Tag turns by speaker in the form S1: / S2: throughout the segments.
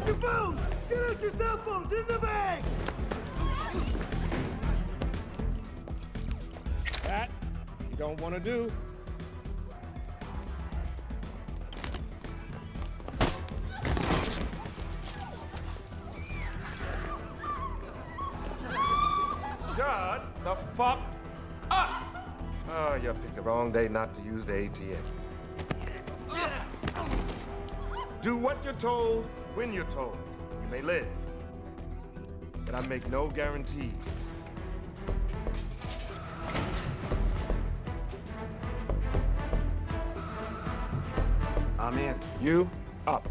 S1: out your phones! Get out your cell phones in the bag!
S2: That you don't want to do. Shut the fuck up! Oh, you picked the wrong day not to use the ATM. Do what you're told, when you're told. You may live, but I make no guarantees.
S3: I'm in.
S2: You up.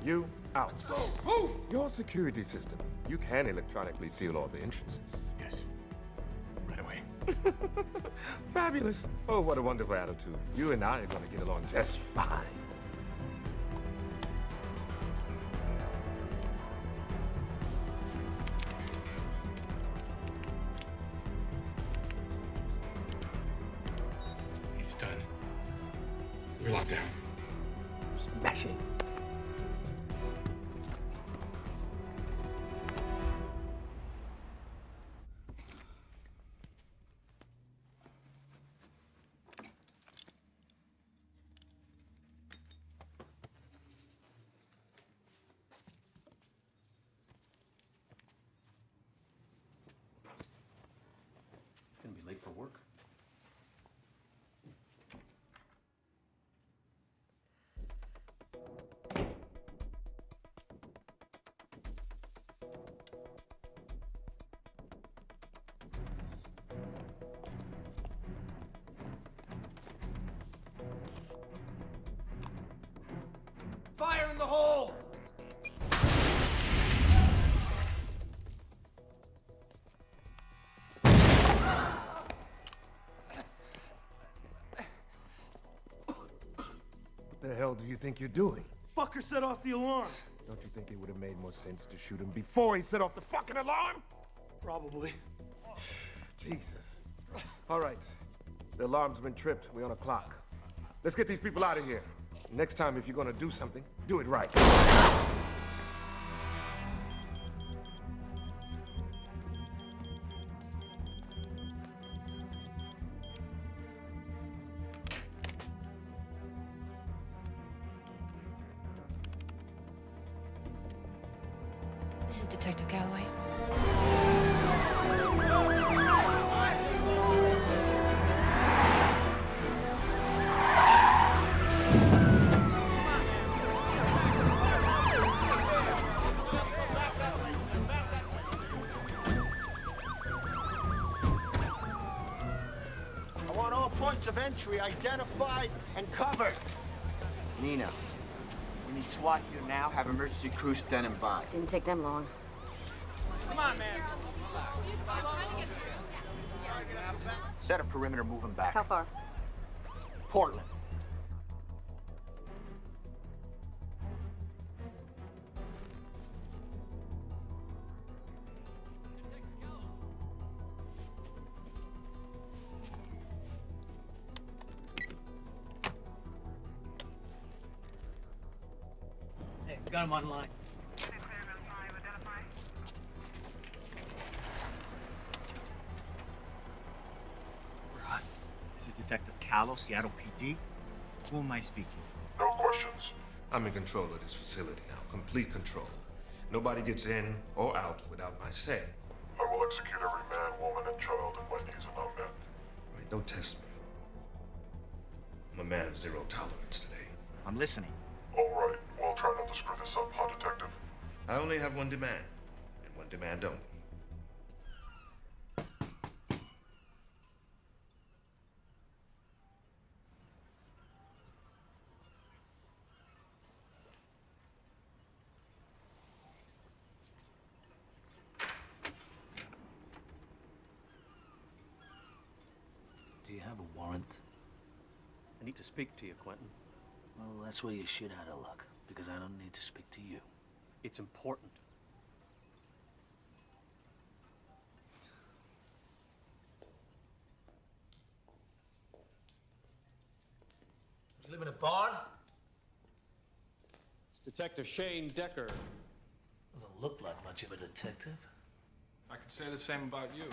S2: You out. Let's go. Move! Your security system. You can electronically seal all the entrances.
S3: Yes. Right away.
S2: Fabulous. Oh, what a wonderful attitude. You and I are going to get along just fine.
S3: It's done. We're locked down.
S2: Smashing.
S4: Gonna be late for work.
S1: Fire in the hole!
S2: What the hell do you think you're doing?
S1: Fucker set off the alarm.
S2: Don't you think it would have made more sense to shoot him before he set off the fucking alarm?
S1: Probably.
S2: Jesus. All right. The alarm's been tripped. We're on a clock. Let's get these people out of here. Next time, if you're gonna do something, do it right.
S5: This is Detective Galloway.
S6: I want all points of entry identified and covered. Nina, we need SWAT here now. Have emergency crew standing by.
S5: Didn't take them long.
S1: Come on, man.
S6: Set a perimeter moving back.
S5: How far?
S6: Portland.
S1: Hey, got him online.
S6: This is Detective Callow, Seattle PD. Who am I speaking?
S7: No questions.
S2: I'm in control of this facility now. Complete control. Nobody gets in or out without my say.
S7: I will execute every man, woman, and child if my needs are not met.
S2: Right, don't test me. I'm a man of zero tolerance today.
S6: I'm listening.
S7: All right, well, try not to screw this up, huh, Detective?
S2: I only have one demand, and one demand only.
S4: Do you have a warrant?
S8: I need to speak to you, Quentin.
S4: Well, that's where you're shit out of luck, because I don't need to speak to you.
S8: It's important.
S1: You live in a barn?
S8: Detective Shane Decker.
S4: Doesn't look like much of a detective.
S3: I could say the same about you.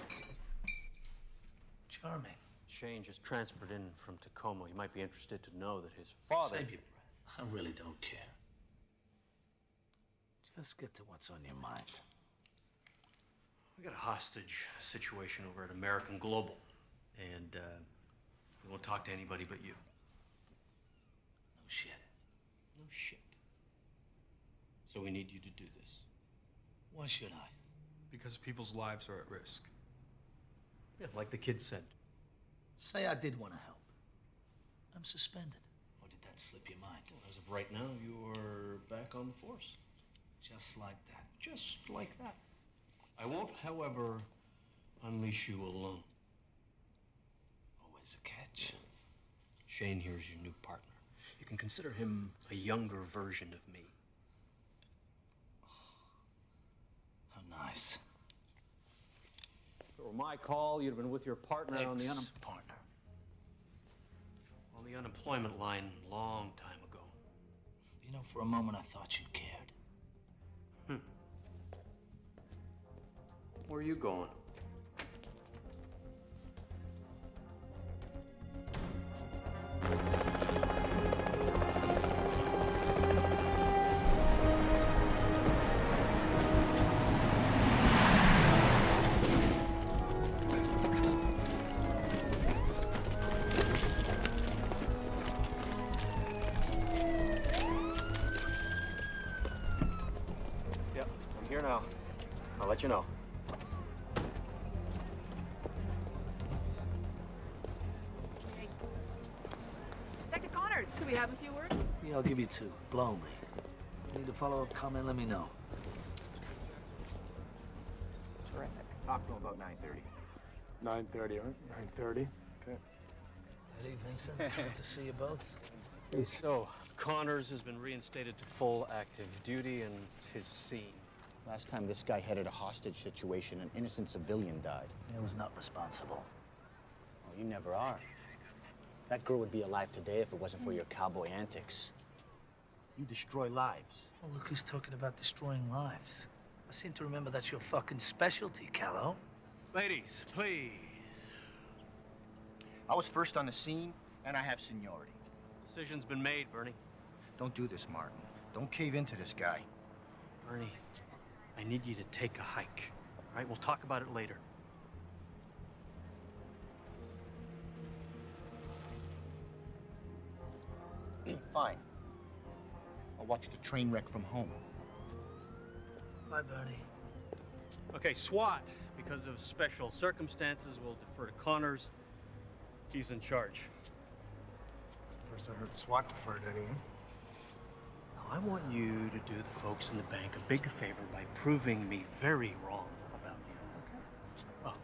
S4: Charming.
S8: Shane just transferred in from Tacoma. You might be interested to know that his father...
S4: Save your breath. I really don't care. Just get to what's on your mind.
S8: We got a hostage situation over at American Global. And, we won't talk to anybody but you.
S4: No shit.
S8: No shit. So we need you to do this.
S4: Why should I?
S3: Because people's lives are at risk.
S8: Yeah, like the kid said.
S4: Say I did want to help. I'm suspended. Or did that slip your mind?
S8: Well, as of right now, you're back on the force.
S4: Just like that.
S8: Just like that. I won't, however, unleash you alone.
S4: Always a catch.
S8: Shane here is your new partner. You can consider him a younger version of me.
S4: How nice.
S8: If it were my call, you'd have been with your partner on the
S4: partner.
S8: on the unemployment line long time ago.
S4: You know, for a moment I thought you cared.
S8: Where are you going? Yep, I'm here now. I'll let you know.
S5: Dr. Connors, could we have a few words?
S4: Yeah, I'll give you two. Blow me. Need a follow-up comment, let me know.
S6: Terrific. Talk to him about 9:30.
S2: 9:30, huh? 9:30. Okay.
S4: Teddy, Vincent, nice to see you both.
S8: So, Connors has been reinstated to full active duty, and it's his scene.
S6: Last time this guy headed a hostage situation, an innocent civilian died.
S4: I was not responsible.
S6: Oh, you never are. That girl would be alive today if it wasn't for your cowboy antics. You destroy lives.
S4: Well, look who's talking about destroying lives. I seem to remember that's your fucking specialty, Callow.
S8: Ladies, please.
S6: I was first on the scene, and I have seniority.
S8: Decision's been made, Bernie.
S6: Don't do this, Martin. Don't cave into this guy.
S8: Bernie, I need you to take a hike. All right, we'll talk about it later.
S6: Fine. I'll watch the train wreck from home.
S4: Bye, Bernie.
S8: Okay, SWAT. Because of special circumstances, we'll defer to Connors. He's in charge.
S2: First I heard SWAT deferred anyway.
S8: Now, I want you to do the folks in the bank a big favor by proving me very wrong about you, okay? Oh,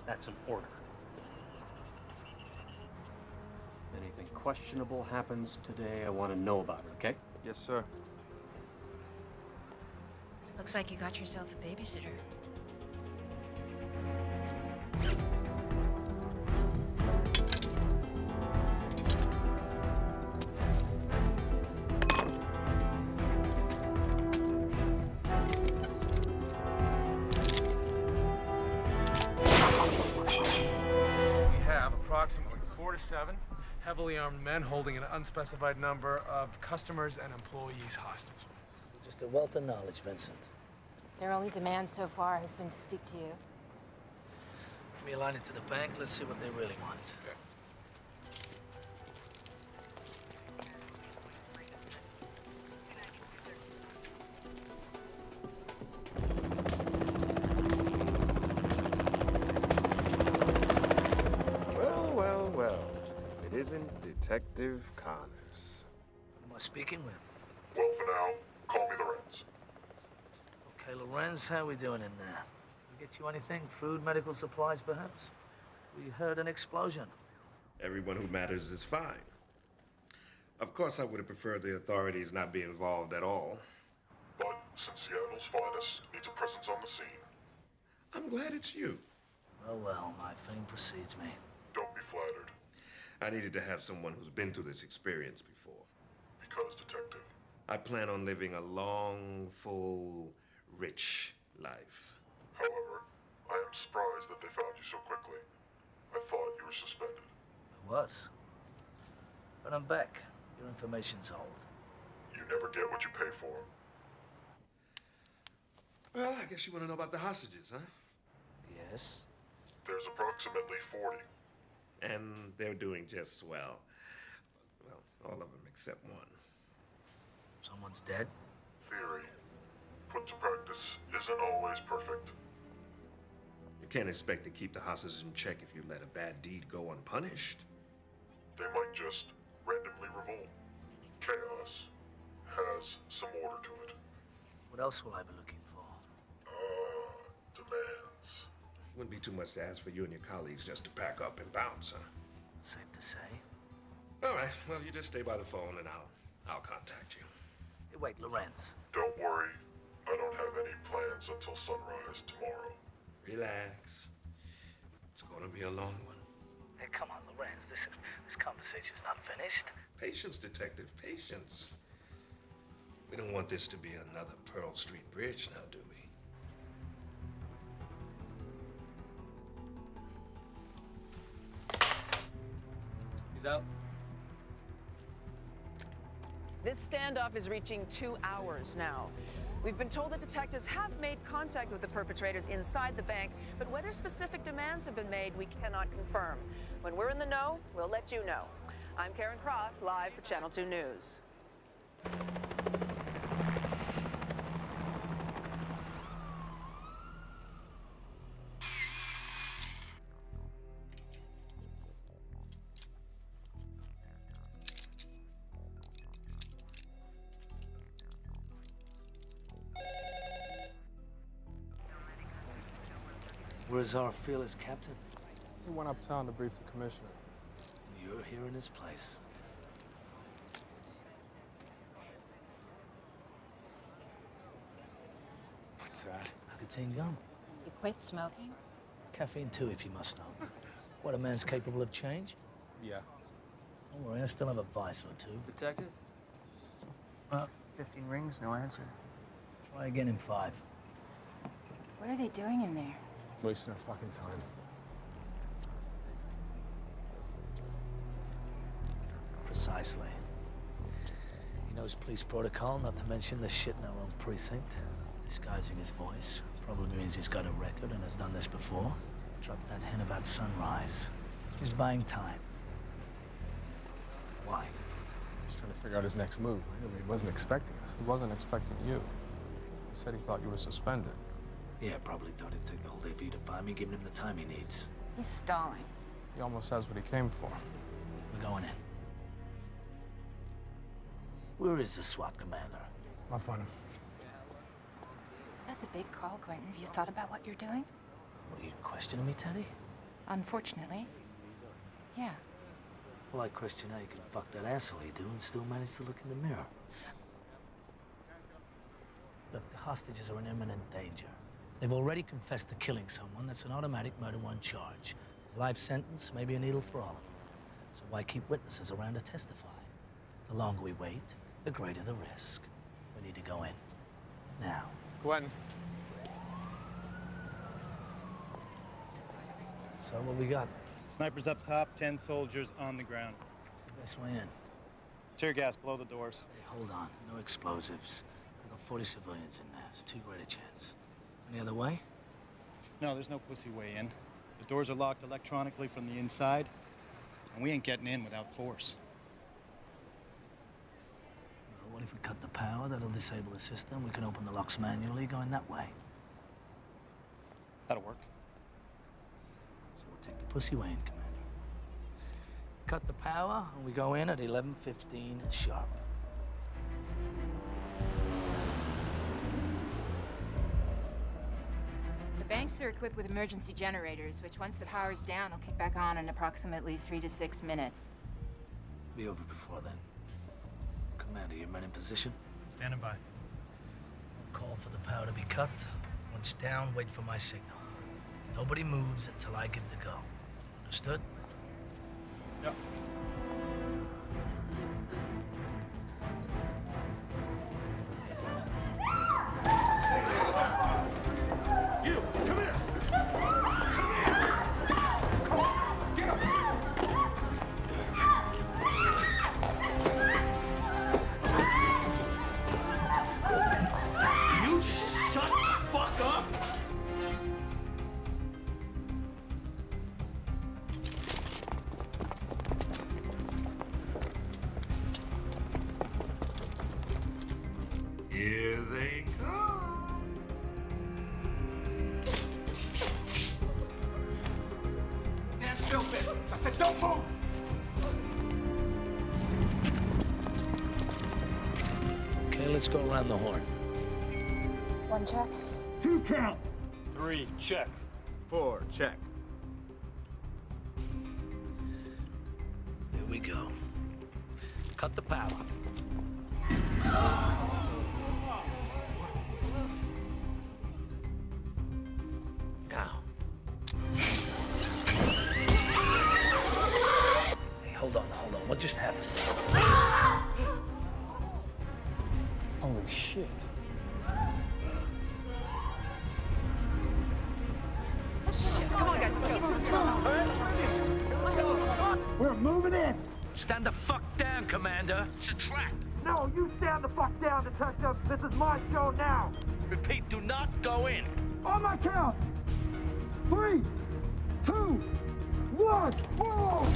S8: that's an order. Anything questionable happens today, I want to know about it, okay?
S2: Yes, sir.
S5: Looks like you got yourself a babysitter.
S2: We have approximately 4 to 7 heavily armed men holding an unspecified number of customers and employees hostage.
S4: Just a wealth of knowledge, Vincent.
S5: Their only demand so far has been to speak to you.
S4: Give me a line into the bank, let's see what they really want.
S2: Well. It isn't Detective Connors.
S4: Who am I speaking with?
S7: Well, for now, call me Lorenz.
S4: Okay, Lorenz, how we doing in there? We get you anything? Food, medical supplies, perhaps? We heard an explosion.
S9: Everyone who matters is fine. Of course, I would have preferred the authorities not be involved at all.
S7: But since Seattle's finest needs a presence on the scene,
S9: I'm glad it's you.
S4: Well, my fame precedes me.
S7: don't be flattered.
S9: I needed to have someone who's been through this experience before.
S7: Because, Detective,
S9: I plan on living a long, full, rich life.
S7: However, I am surprised that they found you so quickly. I thought you were suspended.
S4: I was. But I'm back. Your information's old.
S7: You never get what you pay for.
S9: Well, I guess you want to know about the hostages, huh?
S4: Yes.
S7: There's approximately 40.
S9: And they're doing just swell. Well, all of them except one.
S4: Someone's dead?
S7: Theory, put to practice, isn't always perfect.
S9: You can't expect to keep the hostages in check if you let a bad deed go unpunished.
S7: They might just randomly revolt. Chaos has some order to it.
S4: What else will I be looking for?
S7: Demands.
S9: Wouldn't be too much to ask for you and your colleagues just to pack up and bounce, huh?
S4: Safe to say.
S9: All right, well, you just stay by the phone and I'll contact you.
S4: Hey, wait, Lorenz.
S7: Don't worry, I don't have any plans until sunrise tomorrow.
S9: Relax. It's gonna be a long one.
S4: Hey, come on, Lorenz. This conversation's not finished.
S9: Patience, detective, patience. We don't want this to be another Pearl Street Bridge now, do we?
S1: He's out.
S10: This standoff is reaching 2 hours now. We've been told that detectives have made contact with the perpetrators inside the bank, but whether specific demands have been made, we cannot confirm. When we're in the know, we'll let you know. I'm Karen Cross, live for Channel 2 News.
S4: Where's our fearless captain?
S11: He went uptown to brief the commissioner.
S4: You're here in his place.
S11: What's that?
S4: Nicotine gum.
S5: You quit smoking?
S4: Caffeine too, if you must know. What, a man's capable of change?
S11: Yeah.
S4: Don't worry, I still have a vice or two.
S1: Detective? 15 rings, no answer.
S4: Try again in 5.
S5: What are they doing in there?
S11: Wasting our fucking time.
S4: Precisely. He knows police protocol, not to mention the shit in our own precinct. He's disguising his voice. Probably means he's got a record and has done this before. Drops that hint about sunrise. He's buying time. Why?
S11: He's trying to figure out his next move. I know he wasn't expecting us. He wasn't expecting you. He said he thought you were suspended.
S4: Yeah, probably thought it'd take the whole day for you to find me, giving him the time he needs.
S5: He's stalling.
S11: He almost has what he came for.
S4: We're going in. Where is the SWAT commander?
S11: I'll find him.
S5: That's a big call, Quentin. Have you thought about what you're doing?
S4: What, are you questioning me, Teddy?
S5: Unfortunately, yeah.
S4: Well, I question how you can fuck that asshole you do and still manage to look in the mirror. Look, the hostages are in imminent danger. They've already confessed to killing someone. That's an automatic murder one charge. Life sentence, maybe a needle for all of them. So why keep witnesses around to testify? The longer we wait, the greater the risk. We need to go in. Now.
S11: Quentin.
S4: So what we got?
S12: Snipers up top, 10 soldiers on the ground.
S4: What's the best way in?
S12: Tear gas, blow the doors.
S4: Hey, hold on. No explosives. We've got 40 civilians in there. It's too great a chance. Any other way?
S12: No, there's no pussy way in. The doors are locked electronically from the inside, and we ain't getting in without force.
S4: Well, what if we cut the power? That'll disable the system. We can open the locks manually going that way.
S12: That'll work.
S4: So we'll take the pussy way in, Commander. Cut the power, and we go in at 11:15 sharp.
S5: The banks are equipped with emergency generators, which once the power's down, will kick back on in approximately 3 to 6 minutes.
S4: Be over before then. Commander, your men in position?
S12: Standing by.
S4: Call for the power to be cut. Once down, wait for my signal. Nobody moves until I give the go. Understood?
S12: Yep.
S9: Here they come.
S2: Stand still, bitch. I said don't move.
S4: Okay, let's go around the horn.
S5: 1 check.
S2: 2 count.
S8: 3, check.
S2: 4 check.
S4: Here we go. Cut the power. Now. Hey, hold on. What just happened?
S11: Holy shit.
S10: Shit, come on, guys, let's go.
S2: We're moving in.
S4: Stand the fuck down, Commander. It's a trap.
S2: No, you stand the fuck down, detective. This is my show now.
S4: Repeat, do not go in.
S2: On my count. 3, 2, 1. Whoa!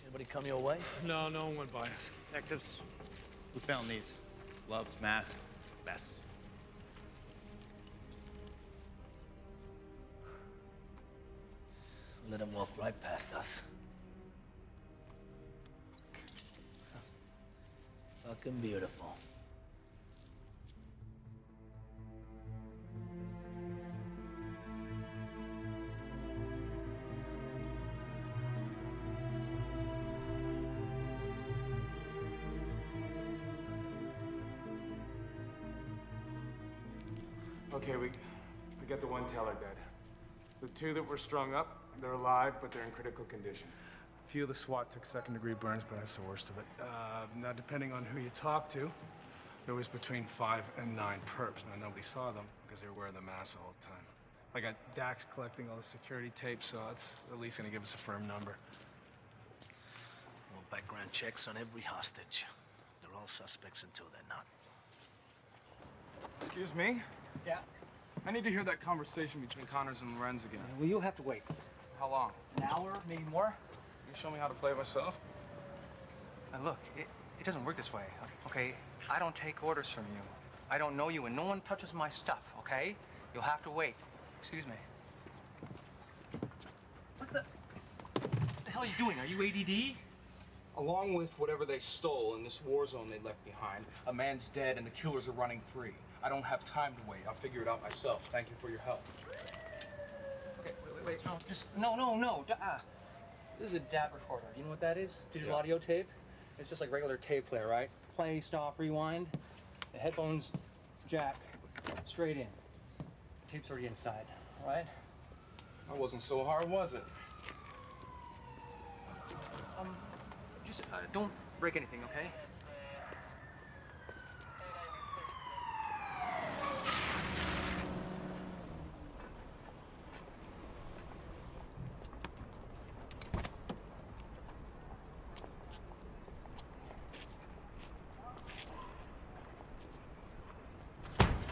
S4: Anybody come your way?
S3: No, no one went by us.
S12: Detectives, who found these? Gloves, masks, vests.
S4: Let him walk right past us. Fucking beautiful.
S2: Okay, we got the one teller dead. The 2 that were strung up, they're alive, but they're in critical condition. A few of the SWAT took second-degree burns, but that's the worst of it. Now, depending on who you talk to, there was between 5 and 9 perps. Now, nobody saw them because they were wearing the masks all the time. I got Dax collecting all the security tape, so it's at least gonna give us a firm number.
S4: Well, background checks on every hostage. They're all suspects until they're not.
S3: Excuse me?
S13: Yeah.
S3: I need to hear that conversation between Connors and Lorenz again.
S13: Well, you'll have to wait.
S3: How long?
S13: An hour, maybe more.
S3: You show me how to play myself?
S13: Now look, it doesn't work this way, okay? I don't take orders from you. I don't know you, and no one touches my stuff, okay? You'll have to wait. Excuse me. What the hell are you doing? Are you ADD?
S3: Along with whatever they stole in this war zone they left behind, a man's dead and the killers are running free. I don't have time to wait. I'll figure it out myself. Thank you for your help.
S13: Okay, wait. No, just, no. This is a DAT recorder. You know what that is? Digital audio tape? It's just like regular tape player, right? Play, stop, rewind. The headphones jack straight in. The tape's already inside, all right?
S3: That wasn't so hard, was it?
S13: Just don't break anything, okay?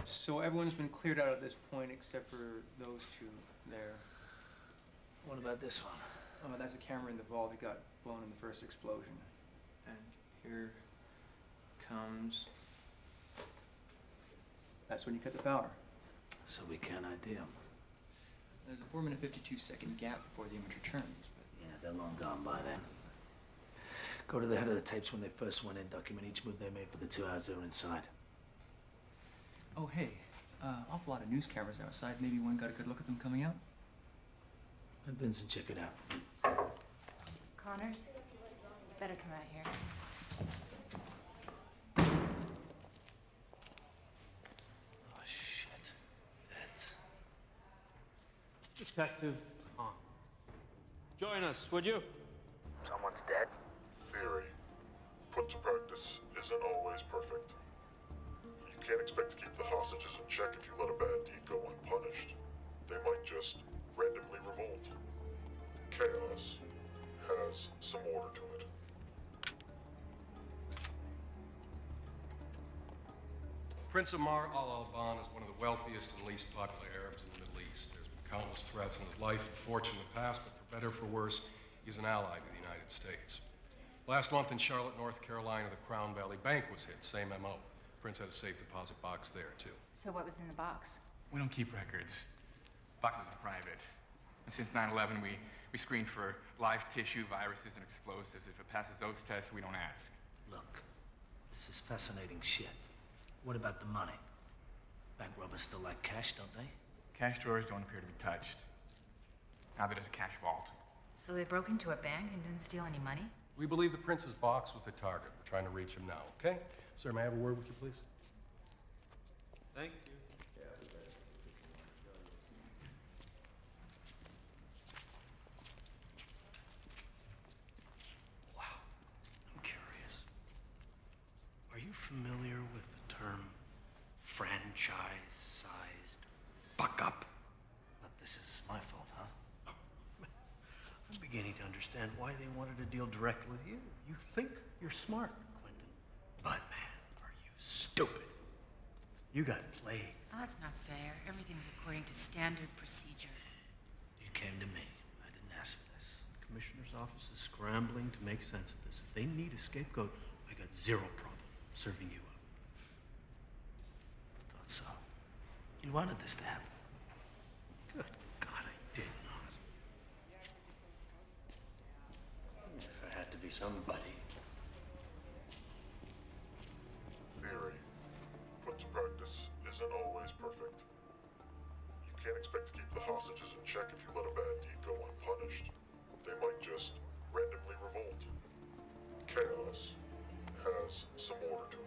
S13: So everyone's been cleared out at this point except for those two there.
S4: What about this one?
S13: Oh, that's a camera in the vault that got blown in the first explosion. And here comes... That's when you cut the power.
S4: So we can't ID them.
S13: There's a 4-minute 52-second gap before the image returns, but...
S4: Yeah, they're long gone by then. Go to the head of the tapes when they first went in, document each move they made for the 2 hours they were inside.
S13: Oh, hey, awful lot of news cameras outside. Maybe one got a good look at them coming out?
S4: Let Vincent check it out.
S5: Connors, you better come out here.
S4: Oh, shit. That's...
S14: Detective Tom. Join us, would you?
S4: Someone's dead.
S7: Theory, put to practice, isn't always perfect. You can't expect to keep the hostages in check if you let a bad deed go unpunished. They might just randomly revolt. Chaos has some order to it.
S15: Prince Omar al-Alban is one of the wealthiest and least popular Arabs in the Middle East. There's been countless threats on his life and fortune in the past, but for better or for worse, he's an ally to the United States. Last month in Charlotte, North Carolina, the Crown Valley Bank was hit, same MO. Prince had a safe deposit box there, too.
S5: So what was in the box?
S16: We don't keep records. Boxes are private. And since 9/11, we screen for live tissue, viruses, and explosives. If it passes those tests, we don't ask.
S4: Look, this is fascinating shit. What about the money? Bank robbers still like cash, don't they?
S16: Cash drawers don't appear to be touched. Now there's a cash vault.
S5: So they broke into a bank and didn't steal any money?
S15: We believe the Prince's box was the target. We're trying to reach him now, okay? Sir, may I have a word with you, please?
S14: Thank you.
S8: I'm curious. Are you familiar with the term franchise-sized fuck-up? But this is my fault, huh? I'm beginning to understand why they wanted to deal directly with you. You think you're smart, Quentin. But, man, are you stupid. You got played.
S5: Oh, that's not fair. Everything was according to standard procedure.
S4: You came to me. I didn't ask for this.
S8: The commissioner's office is scrambling to make sense of this. If they need a scapegoat, I got zero problem serving you up.
S4: Thought so. You wanted this to happen.
S8: Good God, I did not. If I had to be somebody.
S7: Theory, put to practice, isn't always perfect. You can't expect to keep the hostages in check if you let a bad deed go unpunished. They might just randomly revolt. Chaos has some order to it.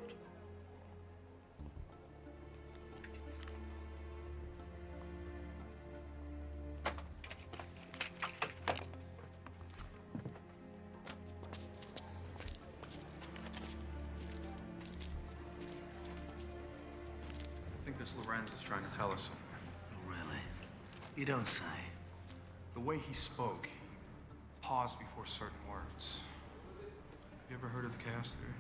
S3: I think this Lorenz is trying to tell us something.
S4: Oh, really? You don't say.
S3: The way he spoke, he paused before certain words. Have you ever heard of the chaos theory?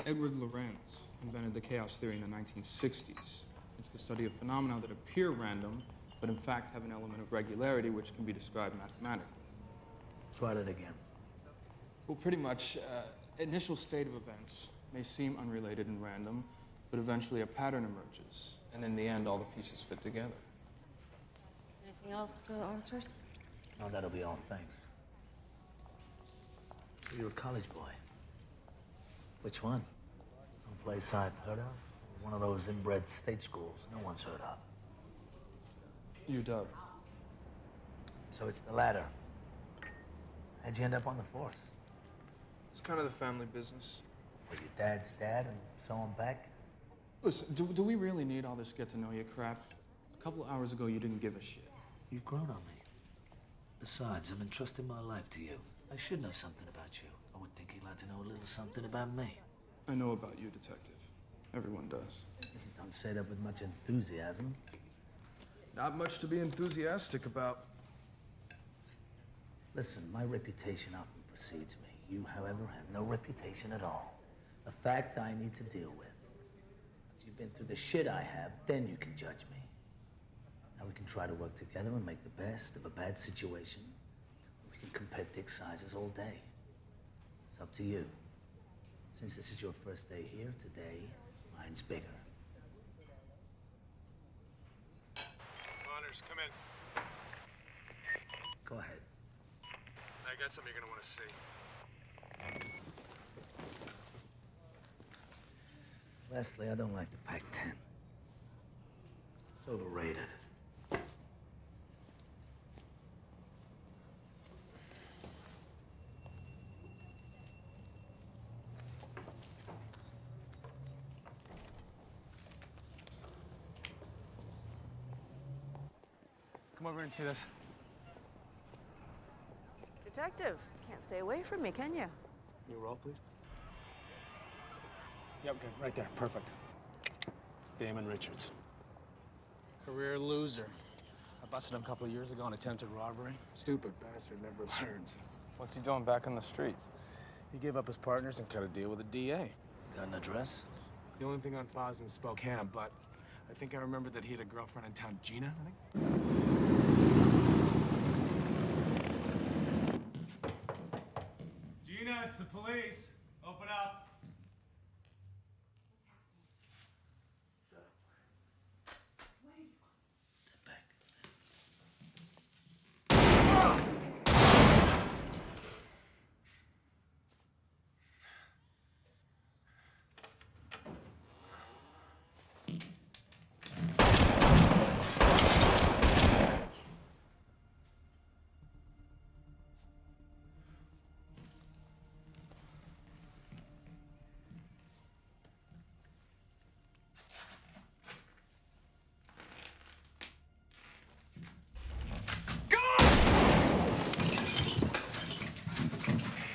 S3: Edward Lorenz invented the chaos theory in the 1960s. It's the study of phenomena that appear random, but in fact have an element of regularity which can be described mathematically.
S4: Try that again.
S3: Well, pretty much, initial state of events may seem unrelated and random, but eventually a pattern emerges, and in the end, all the pieces fit together.
S10: Anything else, officers?
S4: No, that'll be all, thanks. So you're a college boy. Which one? Some place I've heard of? Or one of those inbred state schools no one's heard of?
S3: UW.
S4: So it's the latter. How'd you end up on the force?
S3: It's kind of the family business.
S4: With your dad's dad and so on back?
S3: Listen, do we really need all this get-to-know-you crap? A couple of hours ago, you didn't give a shit.
S4: You've grown on me. Besides, I've entrusted my life to you. I should know something about you. I would think you'd like to know a little something about me.
S3: I know about you, Detective. Everyone does.
S4: Don't say that with much enthusiasm.
S2: Not much to be enthusiastic about.
S4: Listen, my reputation often precedes me. You, however, have no reputation at all. A fact I need to deal with. After you've been through the shit I have, then you can judge me. Now we can try to work together and make the best of a bad situation. We can compare dick sizes all day. It's up to you. Since this is your first day here, today, mine's bigger.
S2: Connors, come in.
S4: Go ahead.
S2: I got something you're gonna want to see.
S4: Wesley, I don't like the Pac-10. It's overrated.
S2: Come over and see this.
S10: Detective, can't stay away from me, can you?
S2: New roll, please. Yep, good. Right there. Perfect. Damon Richards. Career loser. I busted him a couple of years ago on attempted robbery. Stupid bastard never learns.
S11: What's he doing back in the streets?
S2: He gave up his partners and cut a deal with the DA.
S4: Got an address?
S2: The only thing on file is in Spokane, but I think I remember that he had a girlfriend in town, Gina, I think. Gina, it's the police. Open up.
S4: Step back.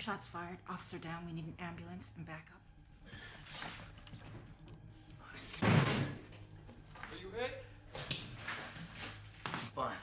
S5: Shots fired. Officer down. We need an ambulance and backup.
S2: Are you hit?
S4: Fine.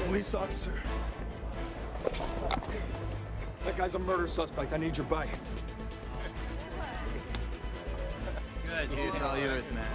S2: Police officer. That guy's a murder suspect. I need your bike.
S13: Good, dude. It's all yours, man.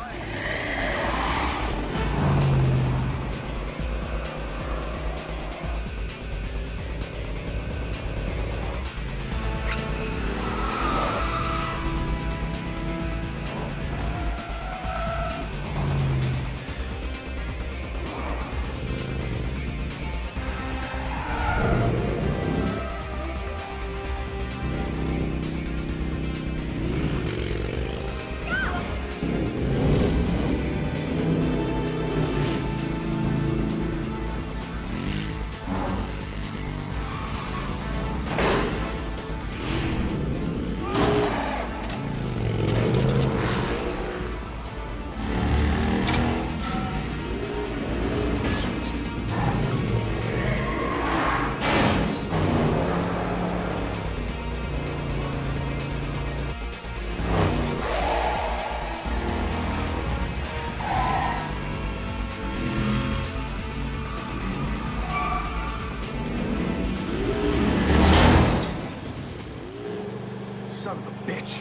S8: a bitch.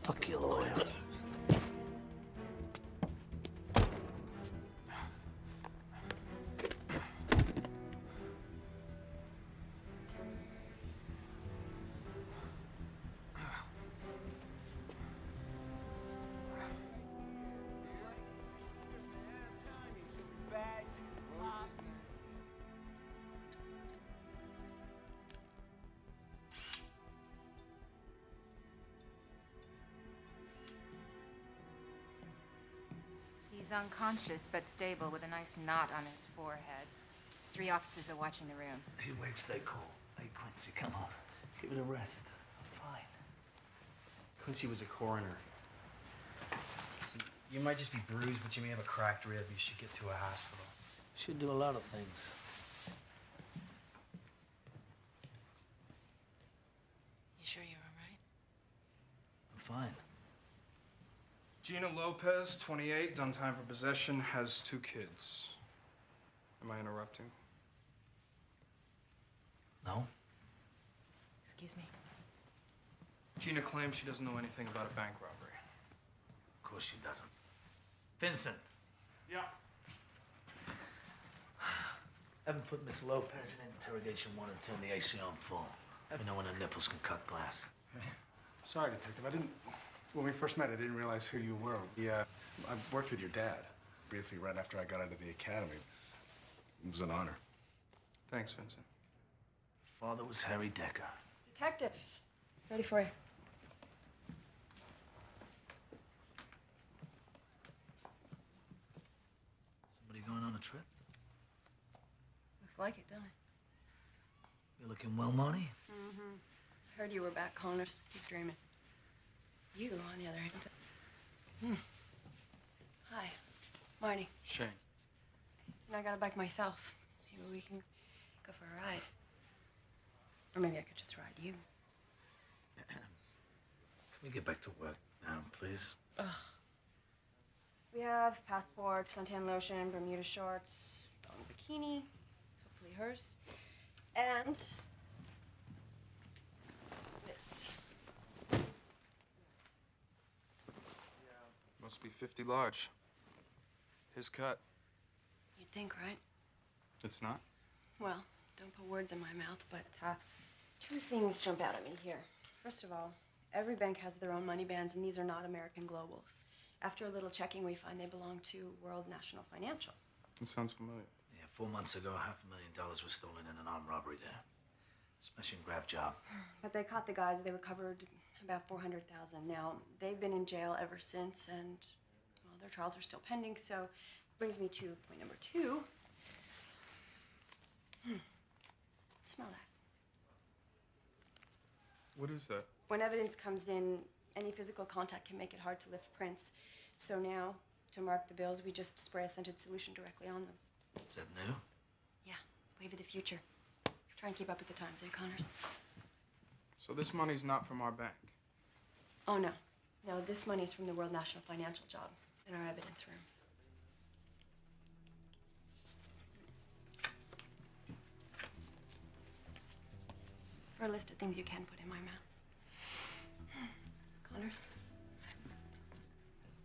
S4: Fuck your lawyer.
S5: He's unconscious but stable with a nice knot on his forehead. 3 officers are watching the room.
S4: He wakes, they call. Hey, Quincy, come on. Give it a rest. I'm fine.
S13: Quincy was a coroner. So you might just be bruised, but you may have a cracked rib. You should get to a hospital.
S4: Should do a lot of things.
S5: You sure you're all right?
S4: I'm fine.
S3: Gina Lopez, 28, done time for possession, has 2 kids. Am I interrupting?
S4: No?
S5: Excuse me.
S3: Gina claims she doesn't know anything about a bank robbery.
S4: Of course she doesn't. Vincent.
S3: Yeah.
S4: Haven't put Miss Lopez in interrogation 1 and turn the AC on full. Let me know when her nipples can cut glass.
S2: Sorry, Detective. I didn't... When we first met, I didn't realize who you were. Yeah, I worked with your dad briefly right after I got out of the academy. It was an honor.
S3: Thanks, Vincent.
S4: Father was Harry Decker.
S17: Detectives, ready for you.
S4: Somebody going on a trip?
S17: Looks like it, don't it?
S4: You looking well, Marty?
S17: Mm-hmm. Heard you were back, Connors. Keep dreaming. You, on the other hand. Hi, Marty.
S3: Shane.
S17: And I got a bike myself. Maybe we can go for a ride. Or maybe I could just ride you.
S4: Can we get back to work now, please?
S17: Ugh. We have passport, suntan lotion, Bermuda shorts, long bikini, hopefully hers, and this.
S3: Must be 50 large. His cut.
S17: You'd think, right?
S3: It's not?
S17: Well, don't put words in my mouth, but 2 things jump out at me here. First of all, every bank has their own money bands, and these are not American globals. After a little checking, we find they belong to World National Financial.
S3: It sounds familiar.
S4: Yeah, 4 months ago, $500,000 was stolen in an armed robbery there. Smash and grab job.
S17: But they caught the guys. They recovered about $400,000. Now, they've been in jail ever since, and, well, their trials are still pending, so brings me to point number 2. Smell that.
S3: What is that?
S17: When evidence comes in, any physical contact can make it hard to lift prints. So now, to mark the bills, we just spray a scented solution directly on them.
S4: Is that new?
S17: Yeah, Wave of the future. Try and keep up with the times, eh, Connors?
S3: So this money's not from our bank?
S17: Oh, no. No, this money is from the World National Financial Job in our evidence room. For a list of things you can put in my mouth. Connors?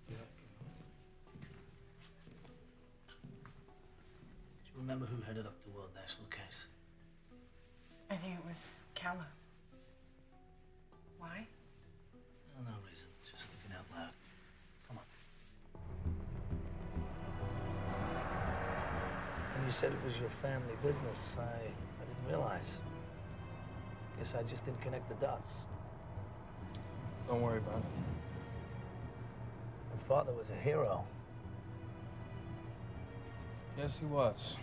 S4: Do you remember who headed up the World National case?
S18: I think it was Callow. Why?
S4: No reason. Just thinking out loud. Come on. When you said it was your family business, I didn't realize. Guess I just didn't connect the dots.
S11: Don't worry about it.
S4: Your father was a hero.
S11: Yes, he was.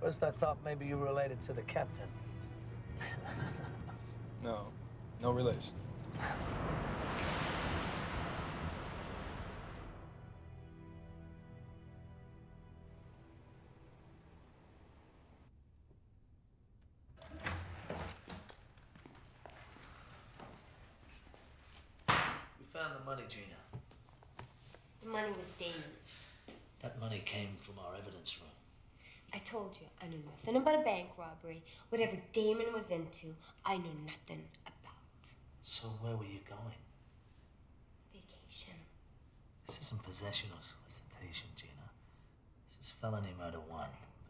S4: First, I thought maybe you were related to the captain.
S11: No relation.
S4: We found the money, Gina.
S19: The money was Damon's.
S4: That money came from our evidence room.
S19: I told you, I knew nothing about a bank robbery. Whatever Damon was into, I knew nothing about.
S4: So where were you going?
S19: Vacation.
S4: This isn't possession or solicitation, Gina. This is felony murder 1.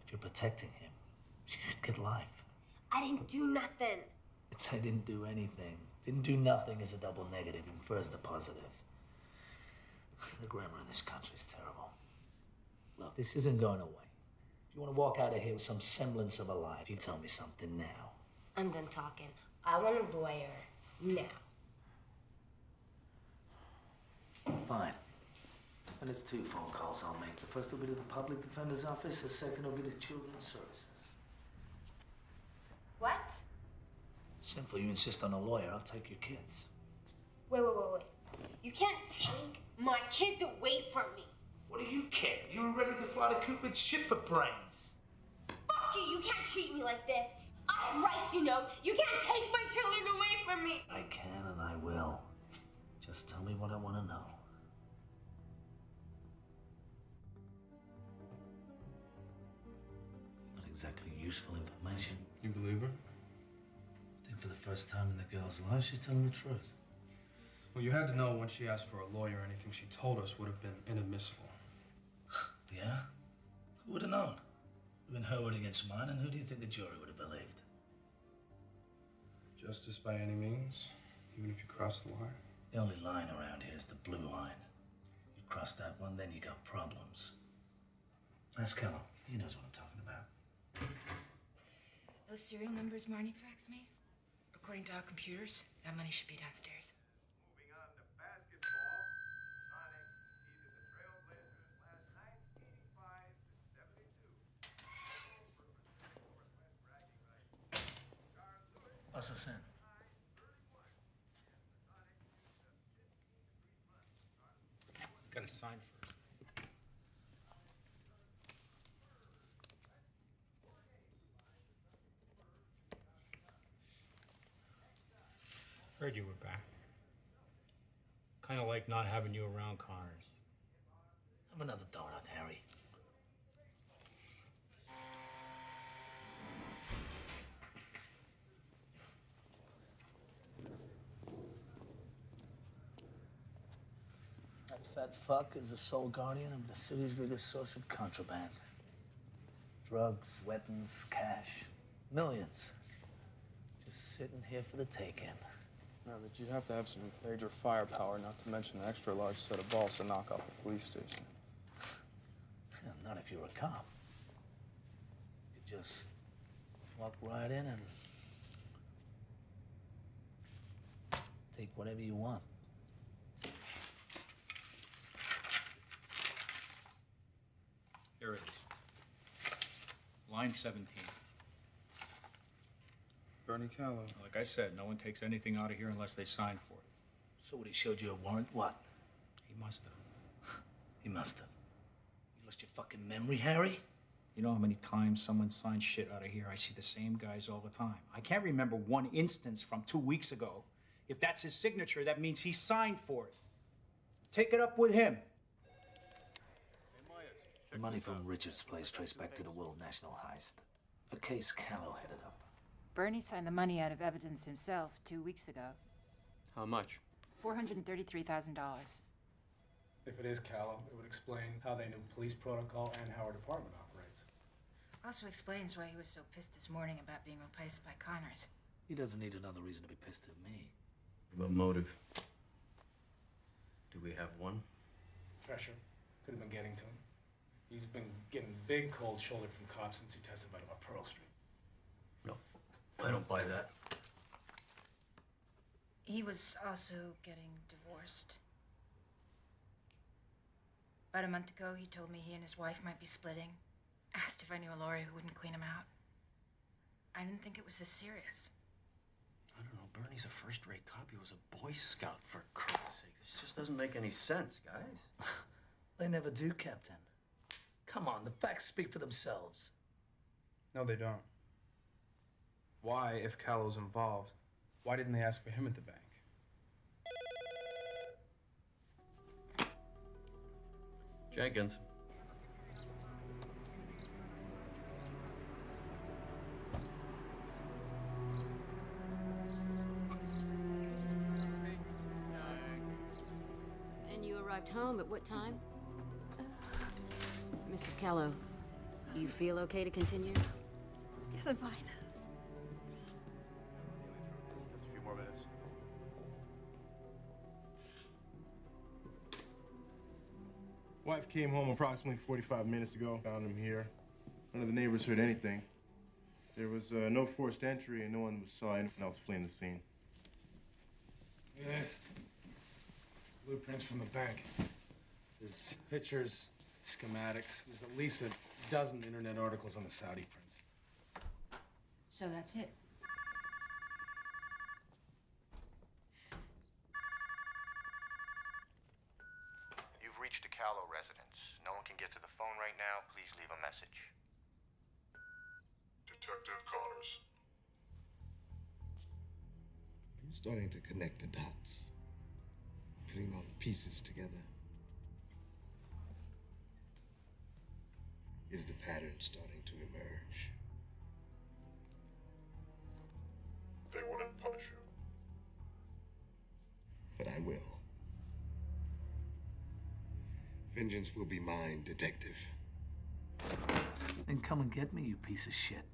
S4: If you're protecting him, you could get life.
S19: I didn't do nothing.
S4: It's I didn't do anything. Didn't do nothing is a double negative. Infers the positive. The grammar in this country is terrible. Look, this isn't going away. If you want to walk out of here with some semblance of a life, you tell me something now.
S19: I'm done talking. I want a lawyer now.
S4: Fine. And it's 2 phone calls I'll make. The first will be to the public defender's office. The second will be to children's services.
S19: What?
S4: Simple. You insist on a lawyer, I'll take your kids.
S19: Wait. You can't take my kids away from me.
S4: What do you care? You were ready to fly to Cupid's ship for brains.
S19: Fuck you! You can't treat me like this. I have rights, you know. You can't take my children away from me.
S4: I can and I will. Just tell me what I want to know. Not exactly useful information.
S3: You believe her?
S4: I think for the first time in the girl's life, she's telling the truth.
S3: Well, you had to know when she asked for a lawyer, anything she told us would have been inadmissible.
S4: Yeah? Who would have known? It would have been her word against mine, and who do you think the jury would have believed?
S3: Justice by any means, even if you cross the line.
S4: The only line around here is the blue line. You cross that one, then you got problems. Ask Kello. He knows what I'm talking about.
S5: Those serial numbers Marnie faxed me? According to our computers, that money should be downstairs.
S4: Bust us in.
S12: Gotta sign first.
S20: Heard you were back. Kind of like not having you around, Connors.
S4: Have another donut, Harry. That fat fuck is the sole guardian of the city's biggest source of contraband. Drugs, weapons, cash. Millions. Just sitting here for the taking.
S11: No, but you'd have to have some major firepower, not to mention an extra large set of balls to knock out the police station.
S4: Not if you're a cop. You just walk right in and take whatever you want.
S20: Here it is. Line 17.
S3: Bernie Callow.
S20: Like I said, no one takes anything out of here unless they sign for it.
S4: So what, he showed you a warrant? What?
S20: He must have.
S4: He must have. Lost your fucking memory, Harry?
S21: You know how many times someone signs shit out of here? I see the same guys all the time. I can't remember one instance from 2 weeks ago. If that's his signature, that means he signed for it. Take it up with him.
S4: The money from Richard's place traced back to the World National heist. A case Callow headed up.
S5: Bernie signed the money out of evidence himself 2 weeks ago.
S14: How much?
S5: $433,000.
S2: If it is Callow, it would explain how they knew police protocol and how our department operates.
S5: Also explains why he was so pissed this morning about being replaced by Connors.
S4: He doesn't need another reason to be pissed at me.
S8: What motive? Do we have one?
S2: Pressure. Could have been getting to him. He's been getting big cold shoulder from cops since he testified about Pearl Street.
S8: No, I don't buy that.
S5: He was also getting divorced. About a month ago, he told me he and his wife might be splitting. Asked if I knew a lawyer who wouldn't clean him out. I didn't think it was this serious.
S8: I don't know, Bernie's a first-rate cop. He was a Boy Scout, for Christ's sake. This just doesn't make any sense, guys.
S4: They never do, Captain. Come on, the facts speak for themselves.
S3: No, they don't. Why, if Callow's involved, why didn't they ask for him at the bank?
S8: Jenkins.
S22: And you arrived home at what time? Mrs. Callow, you feel okay to continue?
S17: Yes, I'm fine.
S14: Just a few more minutes.
S23: Wife came home approximately 45 minutes ago. Found him here. None of the neighbors heard anything. There was no forced entry and no one saw anyone else fleeing the scene.
S2: Yes. Blueprints from the bank. There's pictures, schematics. There's at least a dozen internet articles on the Saudi prince.
S5: So that's it.
S6: You've reached the Callow residence. No one can get to the phone right now. Please leave a message.
S7: Detective Connors.
S24: I'm starting to connect the dots, putting all the pieces together. Is the pattern starting to emerge?
S7: They wouldn't punish you.
S24: But I will. Vengeance will be mine, detective.
S4: Then come and get me, you piece of shit.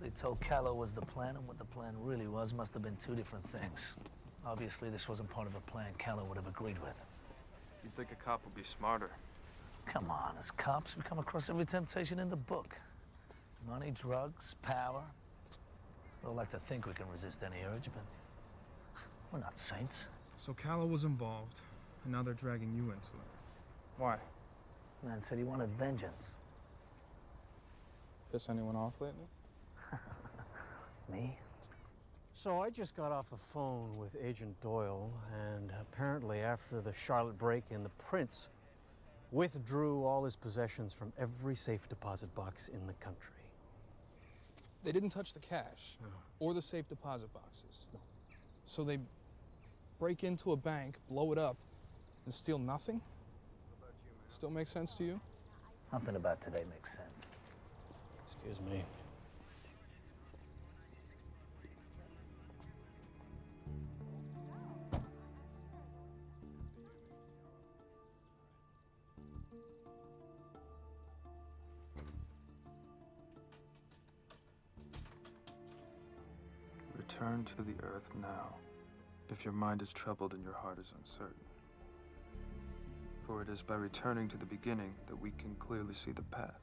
S4: They told Callow was the plan, and what the plan really was must have been two different things. Obviously, this wasn't part of a plan Callow would have agreed with.
S3: You'd think a cop would be smarter.
S4: Come on, as cops, we come across every temptation in the book. Money, drugs, power. We all like to think we can resist any urge, but we're not saints.
S3: So Callow was involved, and now they're dragging you into it. Why?
S4: Man said he wanted vengeance.
S3: Piss anyone off lately?
S4: Me?
S25: So I just got off the phone with Agent Doyle, and apparently after the Charlotte break-in, the prince withdrew all his possessions from every safe deposit box in the country.
S3: They didn't touch the cash or the safe deposit boxes.
S25: No.
S3: So they break into a bank, blow it up, and steal nothing? Still makes sense to you?
S4: Nothing about today makes sense.
S25: Excuse me.
S3: Return to the earth now, if your mind is troubled and your heart is uncertain. For it is by returning to the beginning that we can clearly see the path.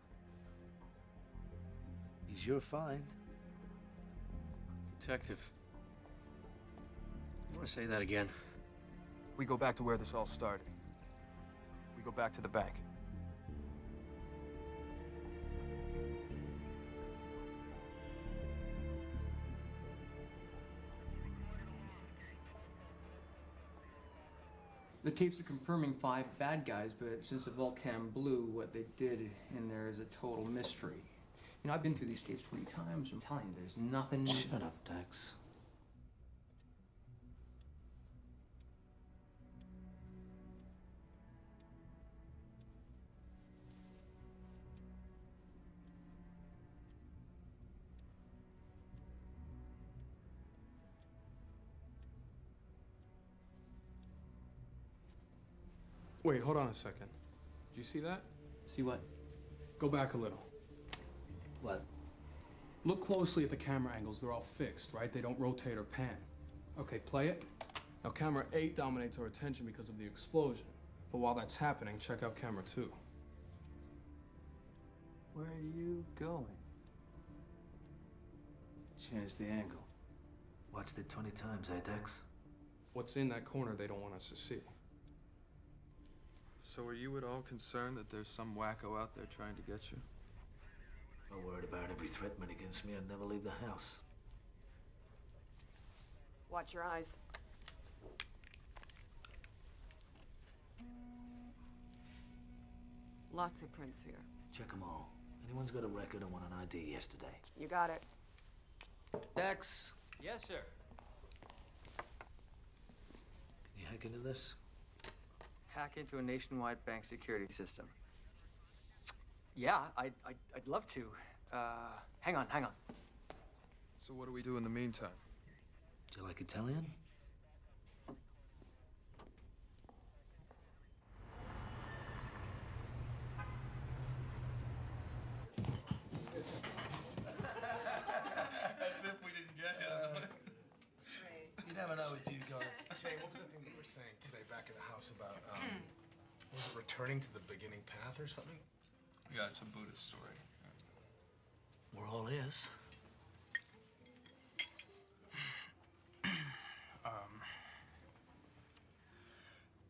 S4: He's your find.
S8: Detective. I want to say that again.
S3: We go back to where this all started. We go back to the bank.
S13: The tapes are confirming 5 bad guys, but since the Volcan blew, what they did in there is a total mystery. You know, I've been through these tapes 20 times. I'm telling you, there's nothing...
S4: Shut up, Dex.
S3: Wait, hold on a second. Did you see that?
S13: See what?
S3: Go back a little.
S4: What?
S3: Look closely at the camera angles. They're all fixed, right? They don't rotate or pan. Okay, play it. Now, camera 8 dominates our attention because of the explosion. But while that's happening, check out camera 2.
S1: Where are you going? Change the angle.
S4: Watched it 20 times, eh, Dex?
S3: What's in that corner they don't want us to see. So are you at all concerned that there's some wacko out there trying to get you?
S4: I'm worried about every threat made against me. I'd never leave the house.
S9: Watch your eyes. Lots of prints here.
S4: Check them all. Anyone's got a record on an ID yesterday?
S9: You got it.
S4: Dex!
S13: Yes, sir.
S4: Can you hack into this?
S13: Hack into a nationwide bank security system. Yeah, I'd love to. Hang on.
S3: So what do we do in the meantime?
S4: Do you like Italian?
S2: As if we didn't get him.
S4: You never know with you guys.
S2: Shane, what was the thing that we were saying today back at the house about, was it returning to the beginning path or something?
S3: Yeah, it's a Buddhist story.
S4: We're all ears.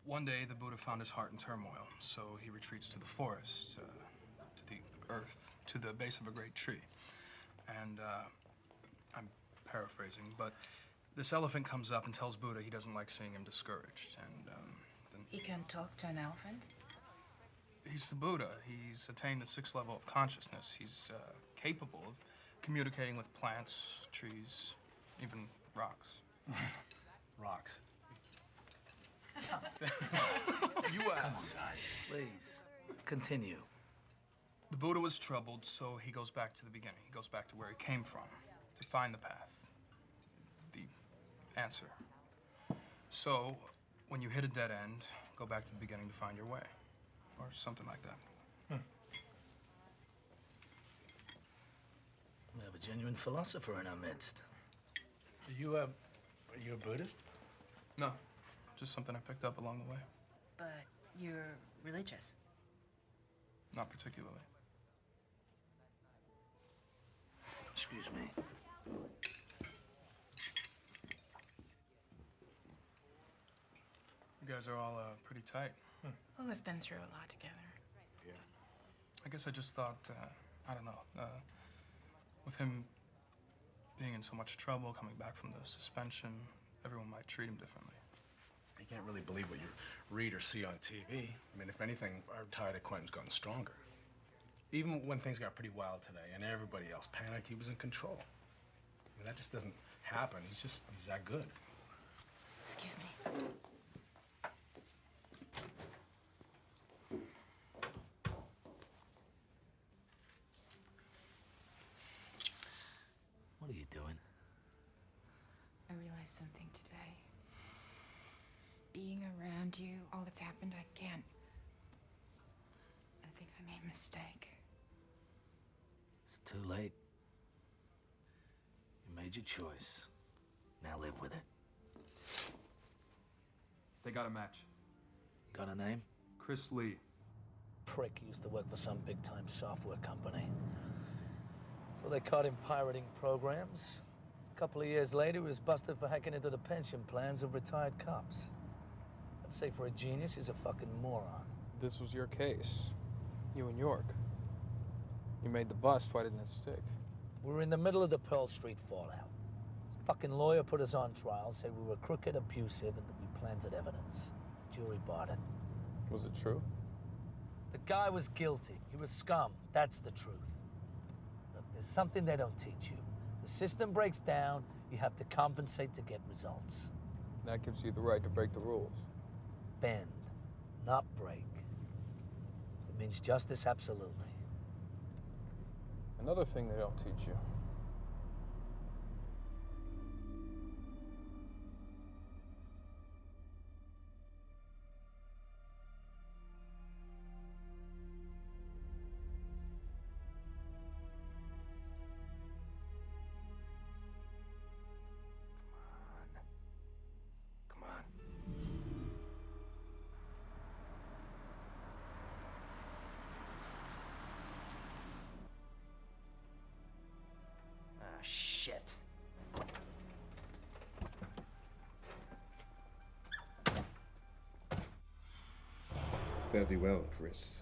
S3: One day, the Buddha found his heart in turmoil, so he retreats to the forest, to the earth, to the base of a great tree. And I'm paraphrasing, but this elephant comes up and tells Buddha he doesn't like seeing him discouraged. And then
S5: He can talk to an elephant?
S3: he's the Buddha. He's attained the 6th level of consciousness. He's capable of communicating with plants, trees, even rocks.
S2: Rocks.
S3: You
S4: Come on,
S3: asked.
S4: guys. Please. Continue.
S3: The Buddha was troubled, so he goes back to the beginning. He goes back to where he came from, to find the path, the answer. So, when you hit a dead end, go back to the beginning to find your way, or something like that.
S4: We have a genuine philosopher in our midst.
S2: Are you a Buddhist?
S3: No, just something I picked up along the way.
S5: But you're religious.
S3: Not particularly.
S4: Excuse me.
S3: You guys are all pretty tight.
S5: Oh, we've been through a lot together.
S3: Yeah. I guess I just thought, I don't know, with him being in so much trouble, coming back from the suspension, everyone might treat him differently.
S2: You can't really believe what you read or see on TV. I mean, if anything, our tie to Quentin's gotten stronger. Even when things got pretty wild today and everybody else panicked, he was in control. I mean, that just doesn't happen. He's that good.
S5: Excuse me.
S4: What are you doing?
S5: I realized something today. Being around you, all that's happened, I can't. I think I made a mistake.
S4: It's too late. You made your choice. Now live with it.
S3: They got a match.
S4: Got a name?
S3: Chris Lee.
S4: Prick used to work for some big-time software company. Well, they caught him pirating programs. A couple of years later, he was busted for hacking into the pension plans of retired cops. I'd say for a genius, he's a fucking moron.
S11: This was your case. You and York. You made the bust, why didn't it stick?
S4: We were in the middle of the Pearl Street fallout. This fucking lawyer put us on trial, said we were crooked, abusive, and that we planted evidence. The jury bought it.
S11: Was it true?
S4: The guy was guilty. He was scum. That's the truth. Look, there's something they don't teach you. The system breaks down, you have to compensate to get results.
S11: That gives you the right to break the rules.
S4: Bend, not break. If it means justice, absolutely.
S11: Another thing they don't teach you.
S2: Come on.
S4: Ah, shit.
S24: Fare thee well, Chris.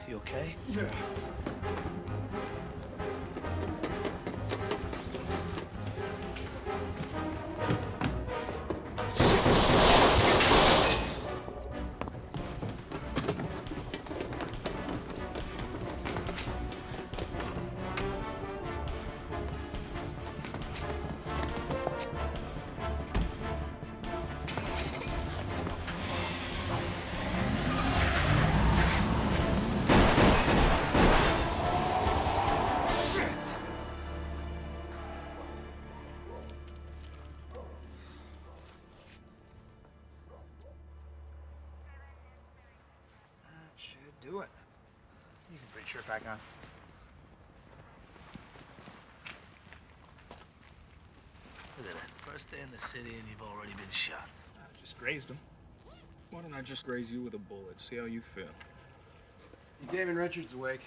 S4: You okay?
S24: Yeah.
S13: Should do it. You can put your shirt back on.
S4: Look at that. First day in the city and you've already been shot.
S3: I just grazed him. Why don't I just graze you with a bullet? See how you feel.
S2: Damon Richards awake.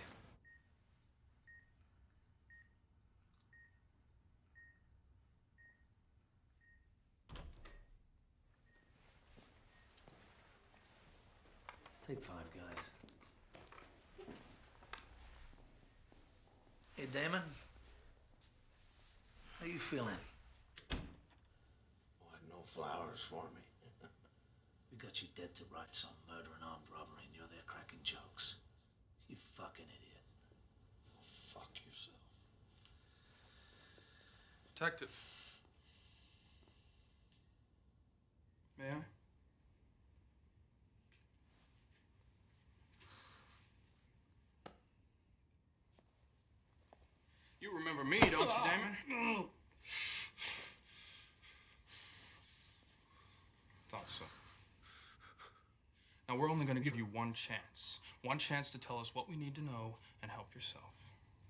S4: Take 5, guys. Hey, Damon. How you feeling?
S8: Why no flowers for me?
S4: We got you dead to rights on murder and armed robbery, and you're there cracking jokes. You fucking idiot.
S8: Fuck yourself.
S3: Detective. May I? You remember me, don't you, Damon? Thought so. Now, we're only gonna give you one chance. One chance to tell us what we need to know and help yourself.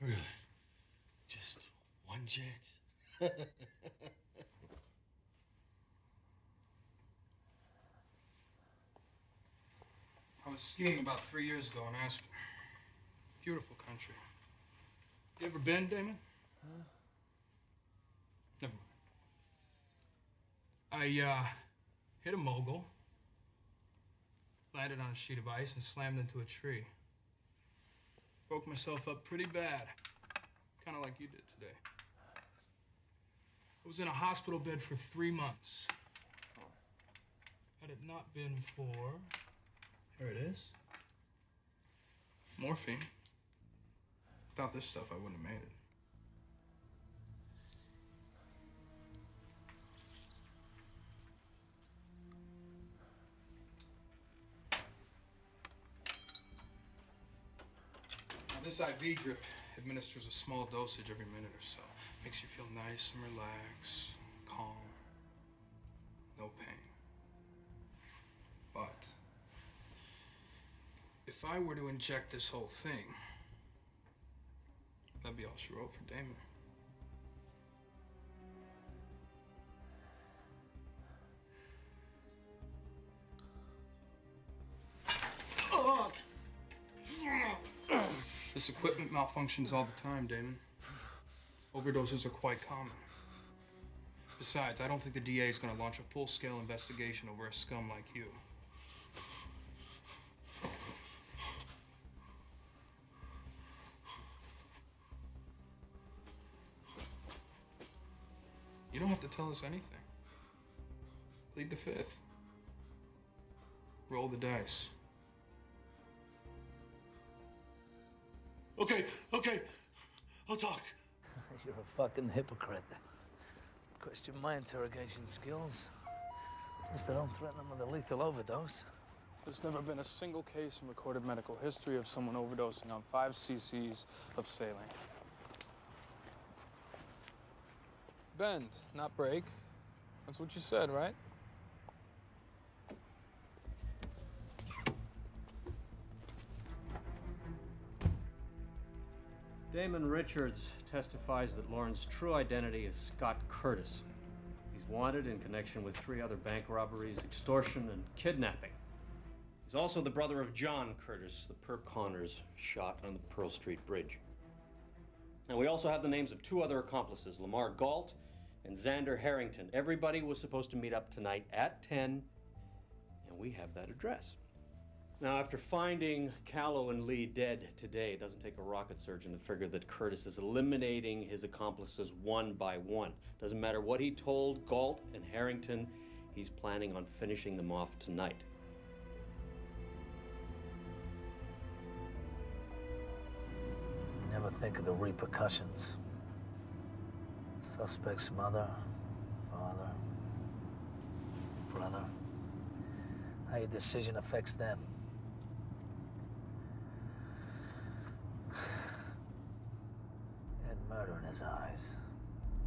S24: Really? Just one chance?
S3: I was skiing about 3 years ago in Aspen. Beautiful country. You ever been, Damon?
S24: Huh?
S3: Never mind. I hit a mogul, landed on a sheet of ice, and slammed into a tree. Broke myself up pretty bad, kind of like you did today. I was in a hospital bed for 3 months. Had it not been for, here it is, morphine. Without this stuff, I wouldn't have made it. Now, this IV drip administers a small dosage every minute or so. Makes you feel nice and relaxed, calm, no pain. But if I were to inject this whole thing, that'd be all she wrote for Damon. This equipment malfunctions all the time, Damon. Overdoses are quite common. Besides, I don't think the DA is going to launch a full-scale investigation over a scum like you. You don't have to tell us anything. Plead the fifth. Roll the dice.
S24: Okay, I'll talk.
S4: You're a fucking hypocrite. Question my interrogation skills. At least I don't threaten them with a lethal overdose.
S11: There's never been a single case in recorded medical history of someone overdosing on 5 cc's of saline. Bend, not break. That's what you said, right?
S10: Damon Richards testifies that Lauren's true identity is Scott Curtis. He's wanted in connection with 3 other bank robberies, extortion, and kidnapping. He's also the brother of John Curtis, the perp Connors shot on the Pearl Street Bridge. And we also have the names of 2 other accomplices, Lamar Galt and Xander Harrington. Everybody was supposed to meet up tonight at 10, and we have that address. Now, after finding Callow and Lee dead today, it doesn't take a rocket surgeon to figure that Curtis is eliminating his accomplices one by one. Doesn't matter what he told Galt and Harrington, he's planning on finishing them off tonight.
S4: You never think of the repercussions. Suspect's mother, father, brother. How your decision affects them. Had murder in his eyes.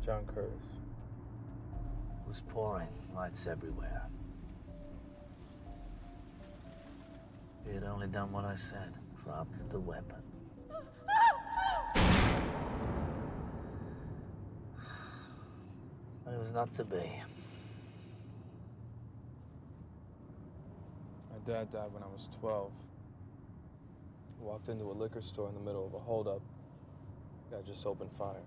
S11: John Curtis.
S4: It was pouring, lights everywhere. He had only done what I said. Drop the weapon. But it was not to be.
S11: My dad died when I was 12. He walked into a liquor store in the middle of a holdup. Guy just opened fire.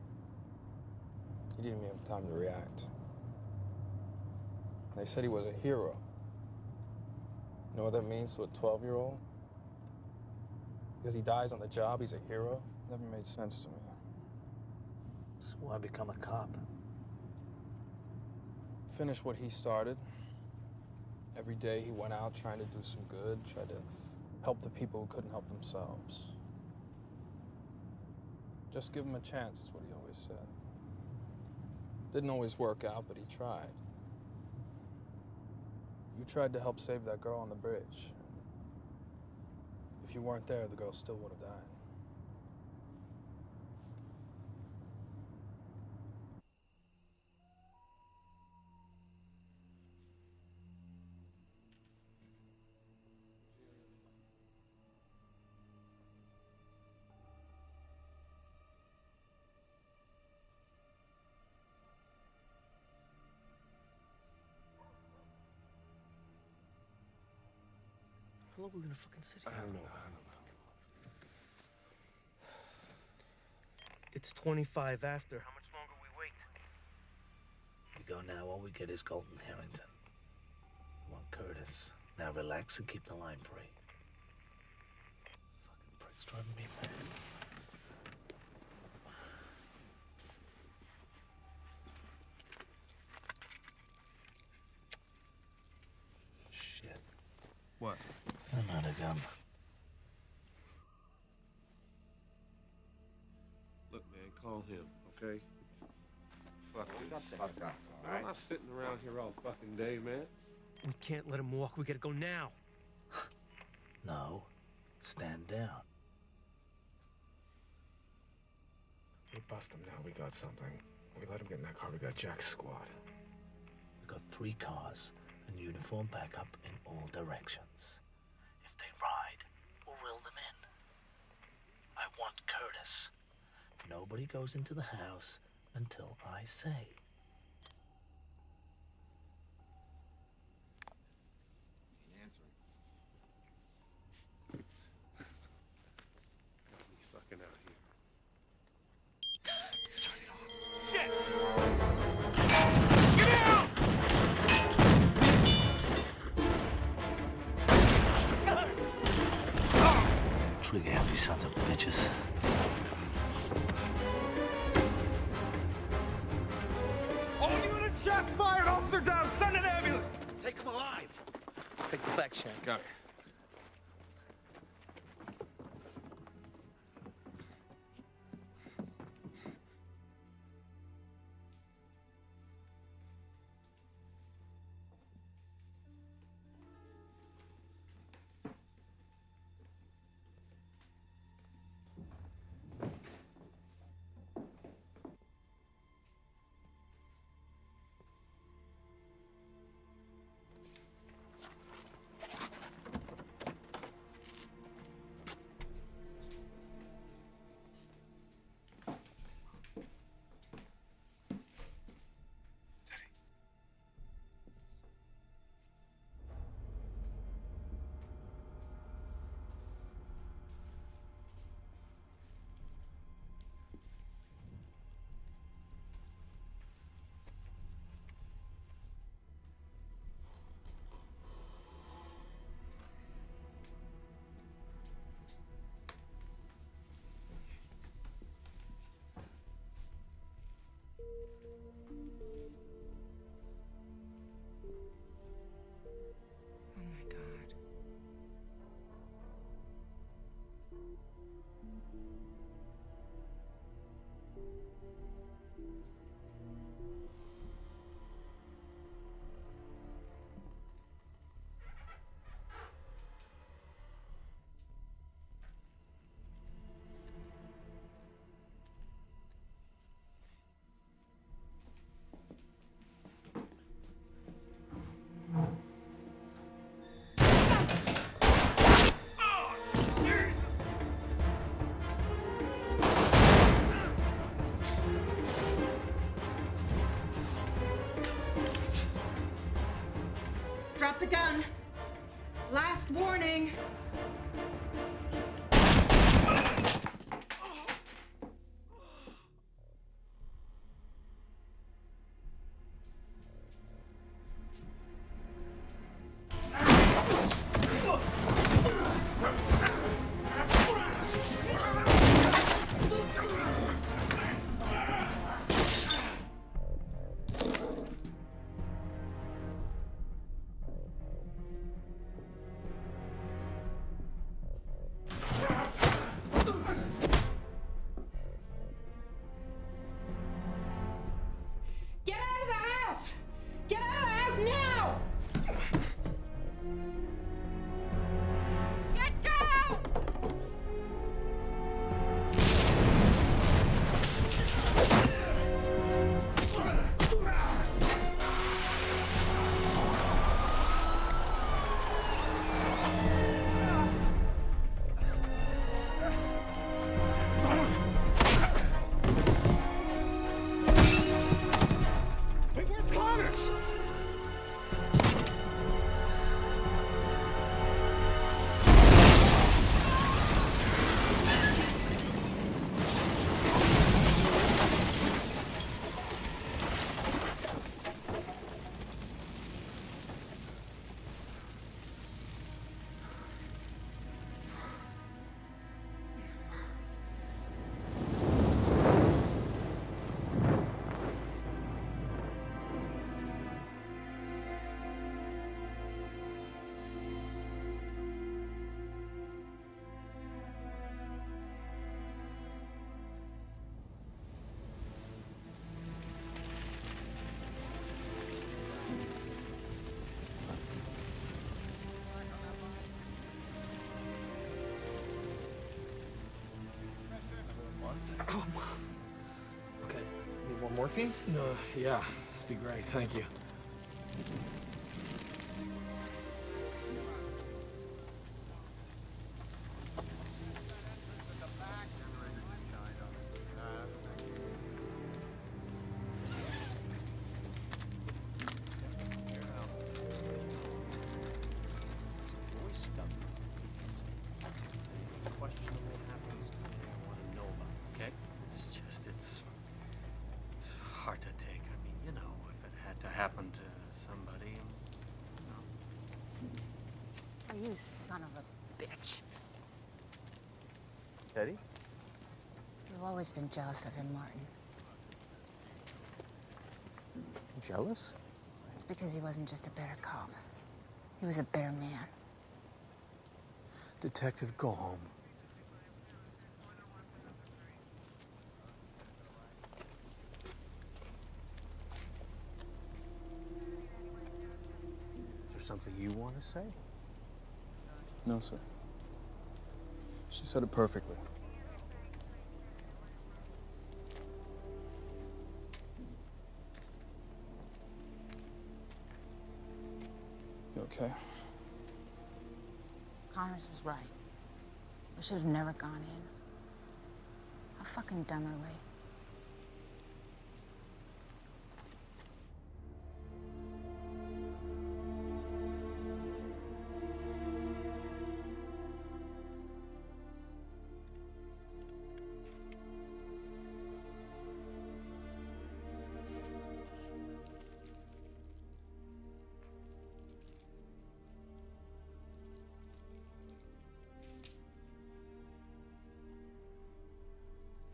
S11: He didn't even have time to react. They said he was a hero. You know what that means to a 12-year-old? Because he dies on the job, he's a hero? Never made sense to me.
S4: That's why I become a cop.
S11: Finish what he started. Every day he went out trying to do some good, tried to help the people who couldn't help themselves. Just give him a chance, is what he always said. Didn't always work out, but he tried. You tried to help save that girl on the bridge. If you weren't there, the girl still would have died.
S8: long are we gonna fucking sit here?
S23: I don't know.
S8: It's 25 after. How much longer we wait?
S4: We go now, all we get is Golden Harrington. We want Curtis. Now relax and keep the line free. Fucking pricks driving me mad. Shit.
S3: What?
S4: I'm out of gum.
S12: Look, man, call him, okay? Fuck this.
S6: Fuck up, all right?
S12: I'm not sitting around here all fucking day, man.
S8: We can't let him walk. We gotta go now.
S4: No. Stand down.
S2: We bust him now. We got something. We let him get in that car. We got Jack's squad.
S4: We got 3 cars and uniform backup in all directions. If they ride, we'll reel them in. I want Curtis. Nobody goes into the house until I say.
S12: Got me fucking out here.
S2: Shit!
S4: Trigger happy sons of bitches.
S2: All units, shots fired! Officer down! Send an ambulance!
S4: Take him alive! Take the back, Shank.
S3: Got it.
S5: Oh my God. Drop the gun. Last warning.
S2: Morphine? Yeah. Be great, thank you.
S8: Hard to take. I mean, you know, if it had to happen to somebody,
S15: Oh, you son of a bitch.
S1: Teddy?
S15: You've always been jealous of him, Martin.
S25: Jealous?
S15: It's because he wasn't just a better cop. He was a better man.
S25: Detective, go home. Is there something you want to say?
S11: No, sir. She said it perfectly. You okay?
S15: Connors was right. We should have never gone in. How fucking dumb are we?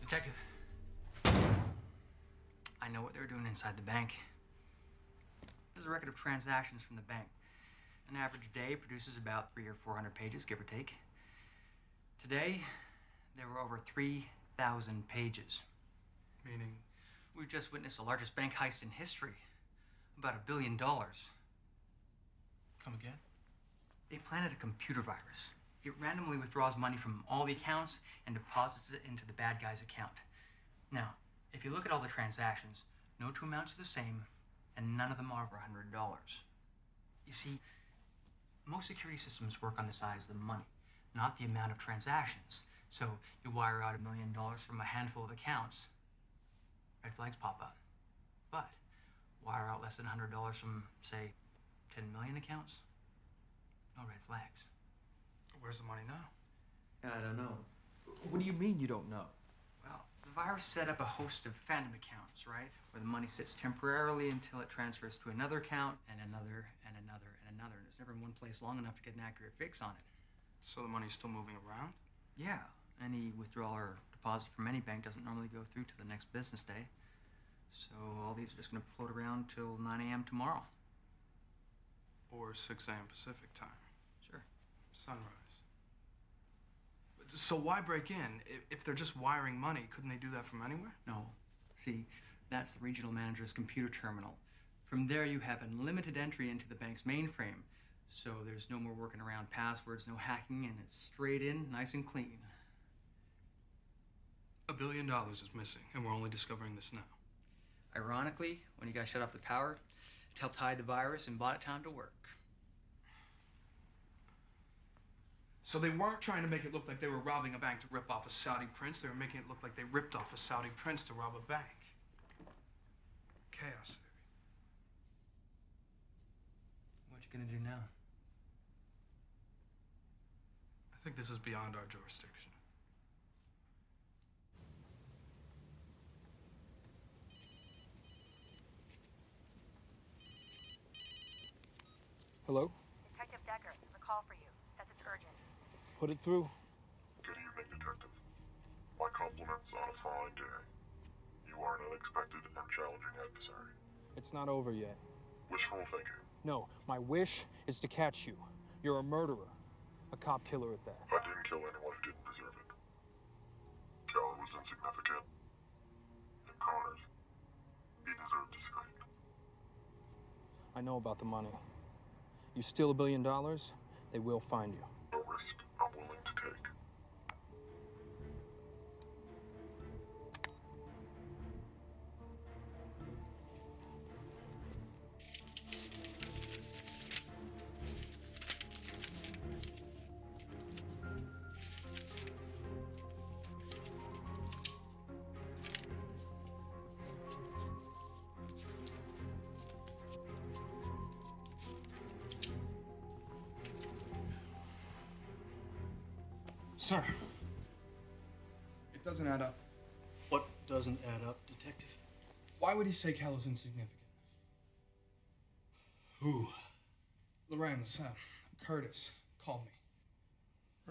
S13: Detective. I know what they're doing inside the bank. There's a record of transactions from the bank. An average day produces about 300 or 400 pages, give or take. Today, there were over 3,000 pages. Meaning? We've just witnessed the largest bank heist in history. About $1 billion. Come again? They planted a computer virus. It randomly withdraws money from all the accounts and deposits it into the bad guy's account. Now, if you look at all the transactions, no two amounts are the same, and none of them are over $100. You see, most security systems work on the size of the money, not the amount of transactions. So you wire out $1 million from a handful of accounts, red flags pop up. But wire out less than $100 from, say, 10 million accounts, no red flags.
S3: Where's the money now?
S13: I don't know.
S3: What do you mean you don't know?
S13: Well, the virus set up a host of phantom accounts, right? Where the money sits temporarily until it transfers to another account, and another, and another, and another. And it's never in one place long enough to get an accurate fix on it.
S3: So the money's still moving around?
S13: Yeah. Any withdrawal or deposit from any bank doesn't normally go through to the next business day. So all these are just going to float around till 9 a.m. tomorrow.
S3: Or 6 a.m. Pacific time.
S13: Sure.
S3: Sunrise. So why break in? If they're just wiring money, couldn't they do that from anywhere?
S13: No. See, that's the regional manager's computer terminal. From there, you have unlimited entry into the bank's mainframe. So there's no more working around passwords, no hacking, and it's straight in, nice and clean.
S3: $1 billion is missing, and we're only discovering this now.
S13: Ironically, when you guys shut off the power, it helped hide the virus and bought it time to work.
S3: So they weren't trying to make it look like they were robbing a bank to rip off a Saudi prince. They were making it look like they ripped off a Saudi prince to rob a bank. Chaos theory.
S13: What you gonna do now?
S3: I think this is beyond our jurisdiction. Hello?
S16: Detective Decker, a call for you. Says it's urgent.
S11: Put it through.
S7: Good evening, Detective. My compliments on a fine day. You are an unexpected and challenging adversary.
S11: It's not over yet.
S7: Wishful thinking.
S11: No, my wish is to catch you. You're a murderer. A cop killer at that.
S7: I didn't kill anyone who didn't deserve it. Keller was insignificant. And Connors, he deserved his fate.
S11: I know about the money. You steal $1 billion, they will find you.
S7: A risk I'm willing to take.
S3: Sir, it doesn't add up.
S10: What doesn't add up, Detective?
S3: Why would he say Callow's insignificant?
S10: Who?
S3: Lorenz, Curtis, called me.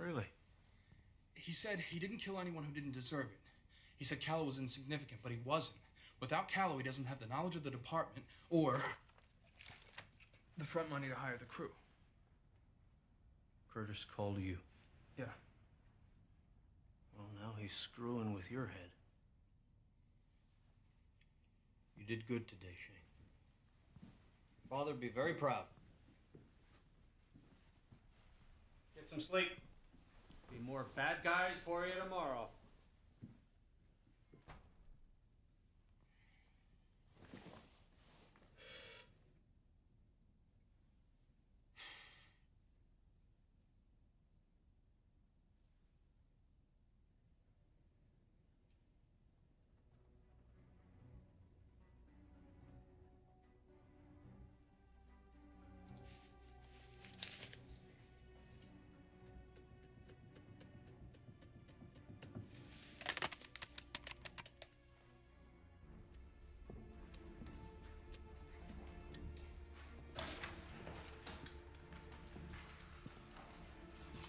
S10: Really?
S3: He said he didn't kill anyone who didn't deserve it. He said Callow was insignificant, but he wasn't. Without Callow, he doesn't have the knowledge of the department or the front money to hire the crew.
S10: Curtis called you.
S3: Yeah.
S10: Well, now he's screwing with your head. You did good today, Shane. Father'd be very proud. Get some sleep. Be more bad guys for you tomorrow.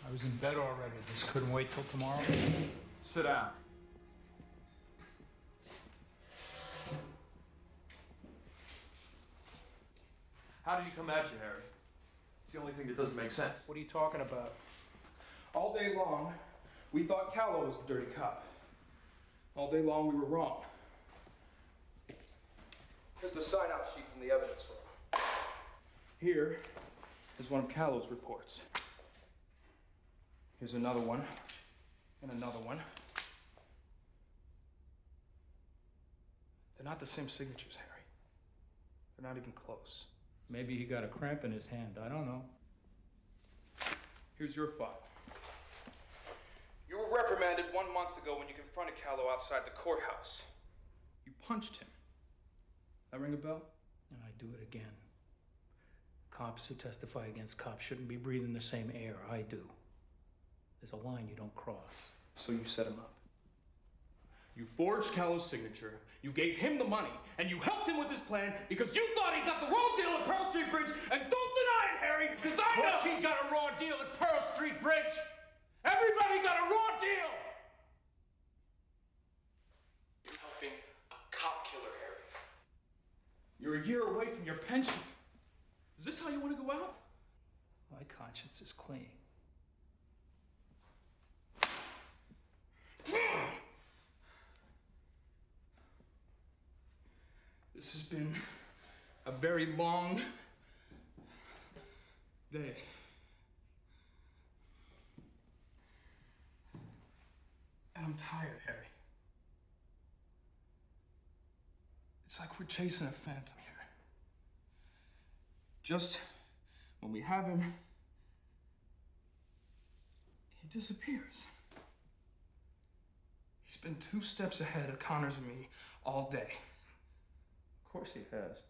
S3: I was in bed already. Just couldn't wait till tomorrow. Sit down.
S18: How did he come at you, Harry? It's the only thing that doesn't make sense.
S3: What are you talking about? All day long, we thought Callow was the dirty cop. All day long, we were wrong. Here's the sign-out sheet from the evidence room. Here is one of Callow's reports. Here's another one, and another one. They're not the same signatures, Harry. They're not even close.
S2: Maybe he got a cramp in his hand. I don't know.
S3: Here's your file. You were reprimanded 1 month ago when you confronted Callow outside the courthouse. You punched him. That ring a bell?
S2: And I do it again. Cops who testify against cops shouldn't be breathing the same air I do. There's a line you don't cross.
S3: So you set him up. You forged Callow's signature, you gave him the money, and you helped him with his plan because you thought he got the raw deal at Pearl Street Bridge, and don't deny it, Harry, because I know!
S6: Of course he got a raw deal at Pearl Street Bridge!
S3: Everybody got a raw deal! You're helping a cop killer, Harry. You're a year away from your pension. Is this how you want to go out?
S2: My conscience is clean.
S3: This has been a very long day. And I'm tired, Harry. It's like we're chasing a phantom here. Just when we have him, he disappears. He's been 2 steps ahead of Connors and me all day.
S2: Of course he has.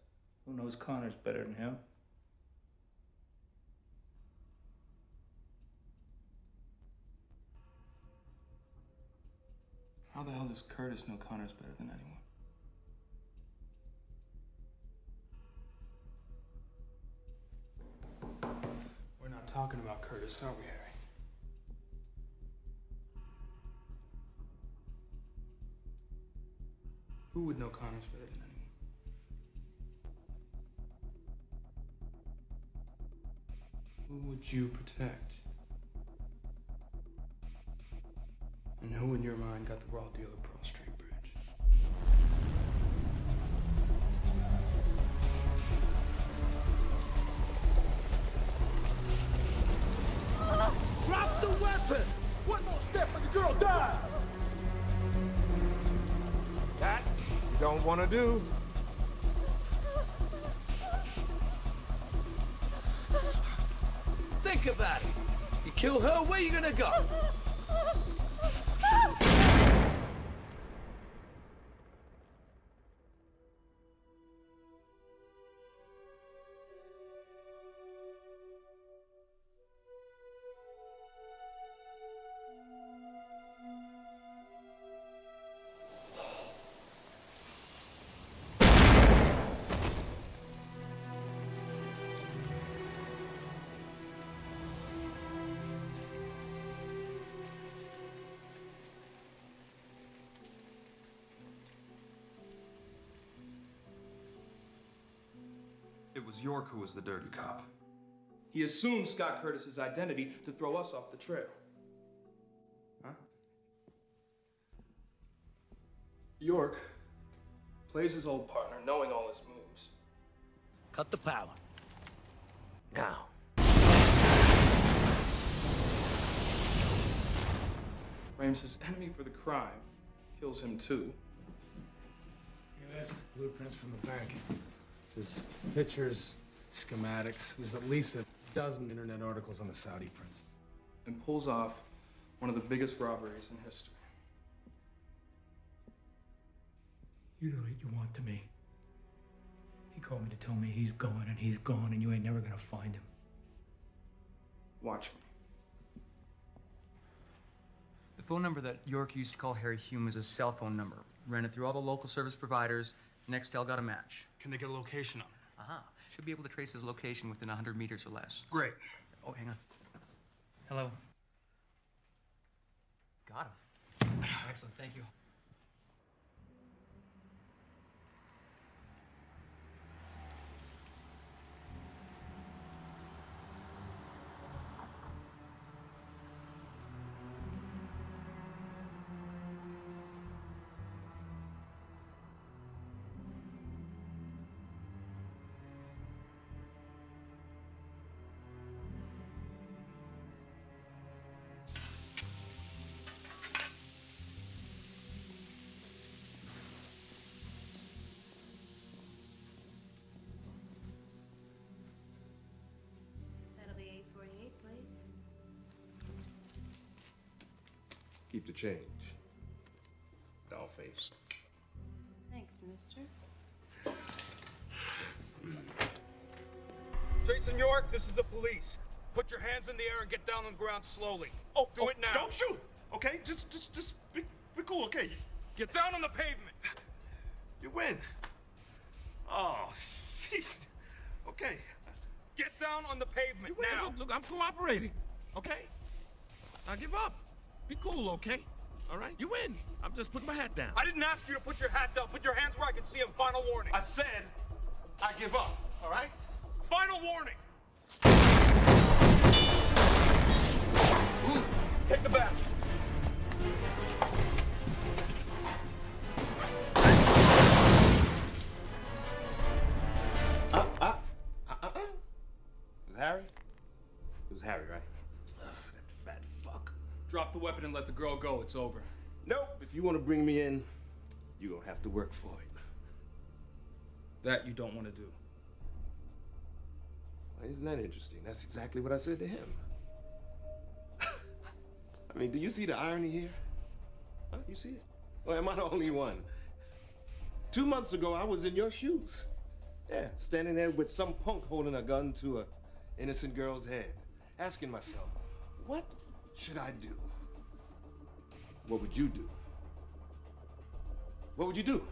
S2: Who knows Connors better than him?
S3: How the hell does Curtis know Connors better than anyone? We're not talking about Curtis, are we, Harry? Who would know Connors better than anyone? Who would you protect? And who in your mind got the raw deal at Pearl Street Bridge?
S6: Drop the weapon! One more step and the girl dies! That you don't want to do.
S8: Think about it. You kill her, where you gonna go?
S3: It was York who was the dirty cop.
S2: He assumed Scott Curtis's identity to throw us off the trail. Huh? York plays his old partner, knowing all his moves.
S4: Cut the power. Now.
S2: Frames his enemy for the crime, kills him too. Look at this, blueprints from the bank. There's pictures, schematics. There's at least a dozen internet articles on the Saudi prince. And pulls off one of the biggest robberies in history.
S17: You know what you want to me. He called me to tell me he's gone, and you ain't never gonna find him.
S2: Watch me.
S13: The phone number that York used to call Harry Hume is his cell phone number. Ran it through all the local service providers. Nextel got a match.
S2: Can they get a location on it?
S13: Aha. Should be able to trace his location within 100 meters or less.
S2: Great.
S13: Oh, hang on. Hello. Got him. Excellent, thank you.
S19: That'll be $8.48, please.
S12: Keep the change. Doll face.
S19: Thanks, mister.
S20: Jason York, this is the police. Put your hands in the air and get down on the ground slowly.
S12: Oh,
S20: do it now.
S12: Don't shoot, okay? Just be cool, okay?
S20: Get down on the pavement.
S12: You win. Oh, jeez. Okay.
S20: Get down on the pavement
S12: You win.
S20: now.
S12: Look, I'm cooperating, okay? Now give up. Be cool, okay? All right? You win. I'm just putting my hat down.
S20: I didn't ask you to put your hat down. Put your hands where I can see them. Final warning.
S12: I said I give up, all right?
S20: Final warning. Take the back.
S12: Was Harry? It was Harry, right? Ugh, that fat fuck.
S2: Drop the weapon and let the girl go. It's over.
S12: Nope. If you want to bring me in, you're gonna have to work for it.
S2: That you don't want to do.
S12: Well, isn't that interesting? That's exactly what I said to him. I mean, do you see the irony here? Huh? You see it? Or am I the only one? 2 months ago, I was in your shoes. Yeah, standing there with some punk holding a gun to an innocent girl's head, asking myself, what should I do? What would you do? What would you do?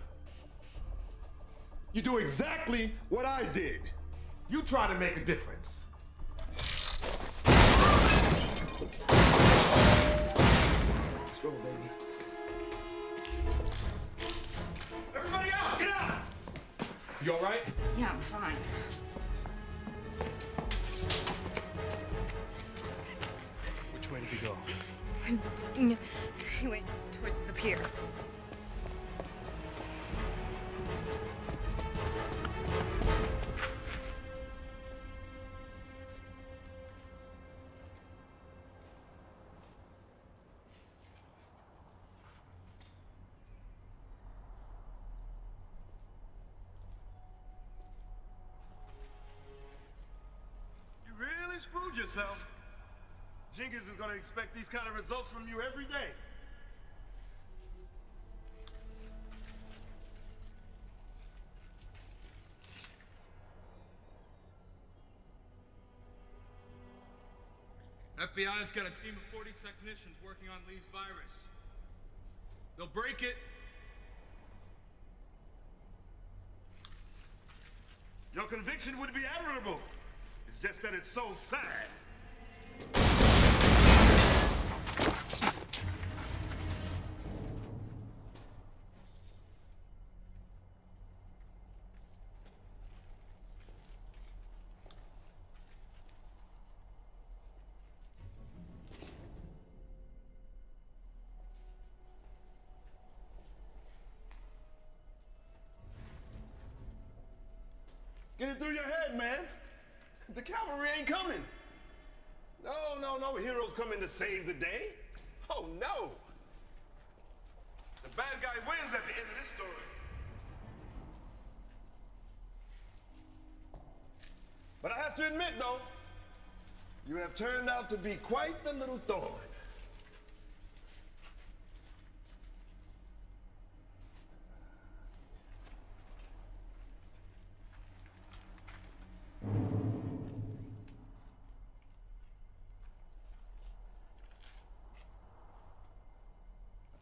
S12: You do exactly what I did. You try to make a difference. Let's go, baby.
S20: Everybody out! Get out!
S2: You all right?
S15: Yeah, I'm fine.
S2: Which way did he go?
S15: He went towards the pier.
S23: You really screwed yourself. Jenkins is gonna expect these kind of results from you every day.
S20: FBI's got a team of 40 technicians working on Lee's virus. They'll break it.
S23: Your conviction would be admirable. It's just that it's so sad.
S12: Get it through your head, man. The cavalry ain't coming. No heroes coming to save the day. Oh, no. The bad guy wins at the end of this story. But I have to admit, though, you have turned out to be quite the little thorn.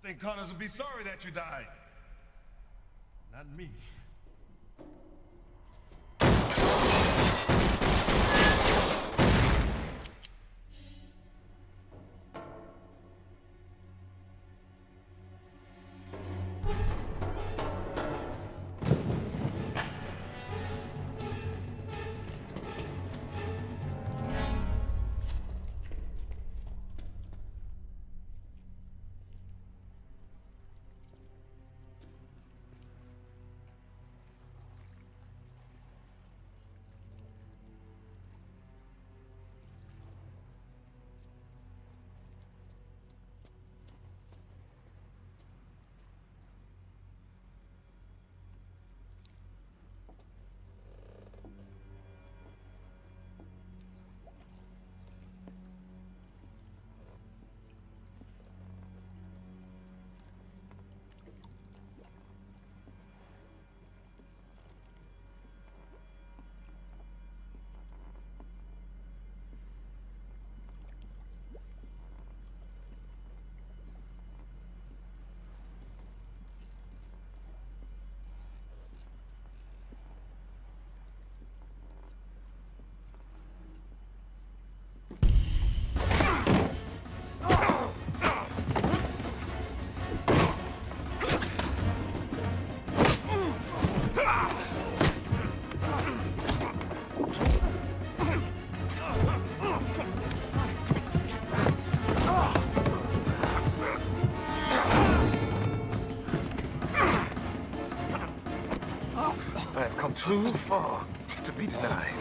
S12: I think Connors will be sorry that you died. Not me.
S9: I have come too far to be denied.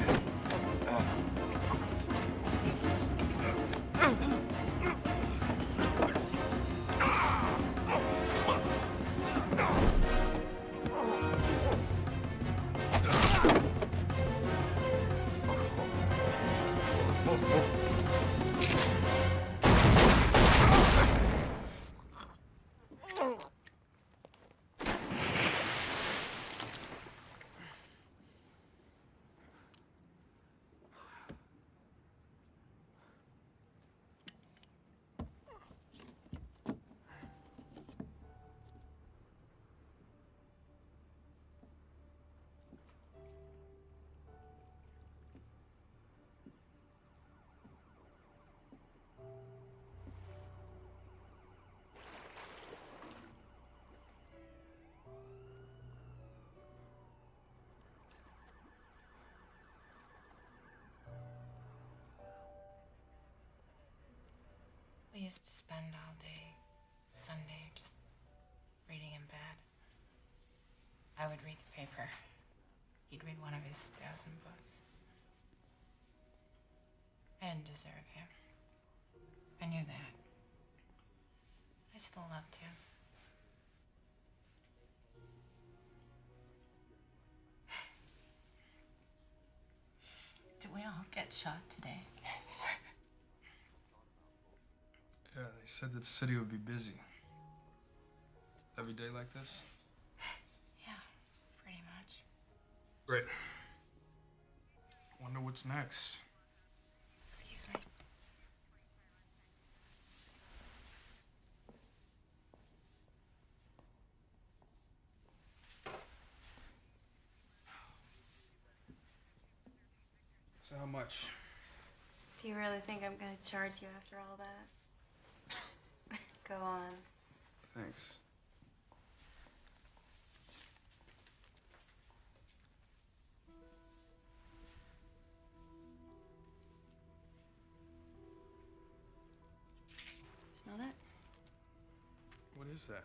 S5: We used to spend all day Sunday just reading in bed. I would read the paper. He'd read one of his Statham books. I didn't deserve him. I knew that. I still loved him. Did we all get shot today?
S3: Yeah, they said the city would be busy. Every day like this?
S5: Yeah, pretty much.
S3: Great. Wonder what's next.
S5: Excuse me.
S3: So how much?
S19: Do you really think I'm gonna charge you after all that? Go on.
S3: Thanks.
S19: Smell that?
S3: What is that?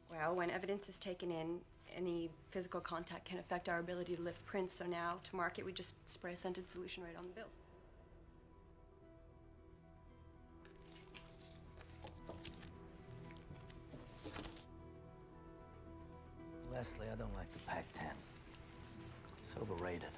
S1: Well, when evidence is taken in, any physical contact can affect our ability to lift prints, so now, to mark it, we just spray a scented solution right on the bill.
S4: Leslie, I don't like the Pac-10. It's overrated.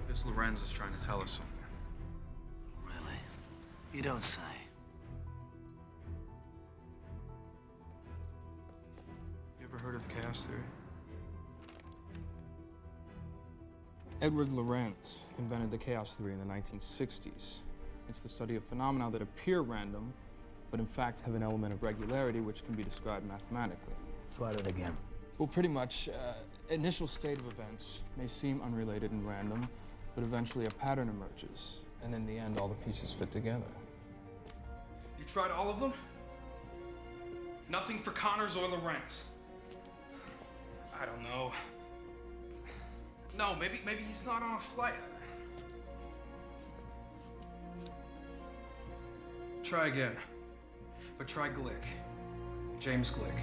S3: This Lorenz is trying to tell us something.
S4: Really? You don't say.
S3: You ever heard of the chaos theory? Edward Lorenz invented the chaos theory in the 1960s. It's the study of phenomena that appear random, but in fact have an element of regularity which can be described mathematically.
S4: Try that again.
S3: Well, pretty much, initial state of events may seem unrelated and random, but eventually a pattern emerges, and in the end, all the pieces fit together. You tried all of them? Nothing for Connors or Lorenz? I don't know. No, maybe he's not on a flight. Try again. But try Glick. James Glick.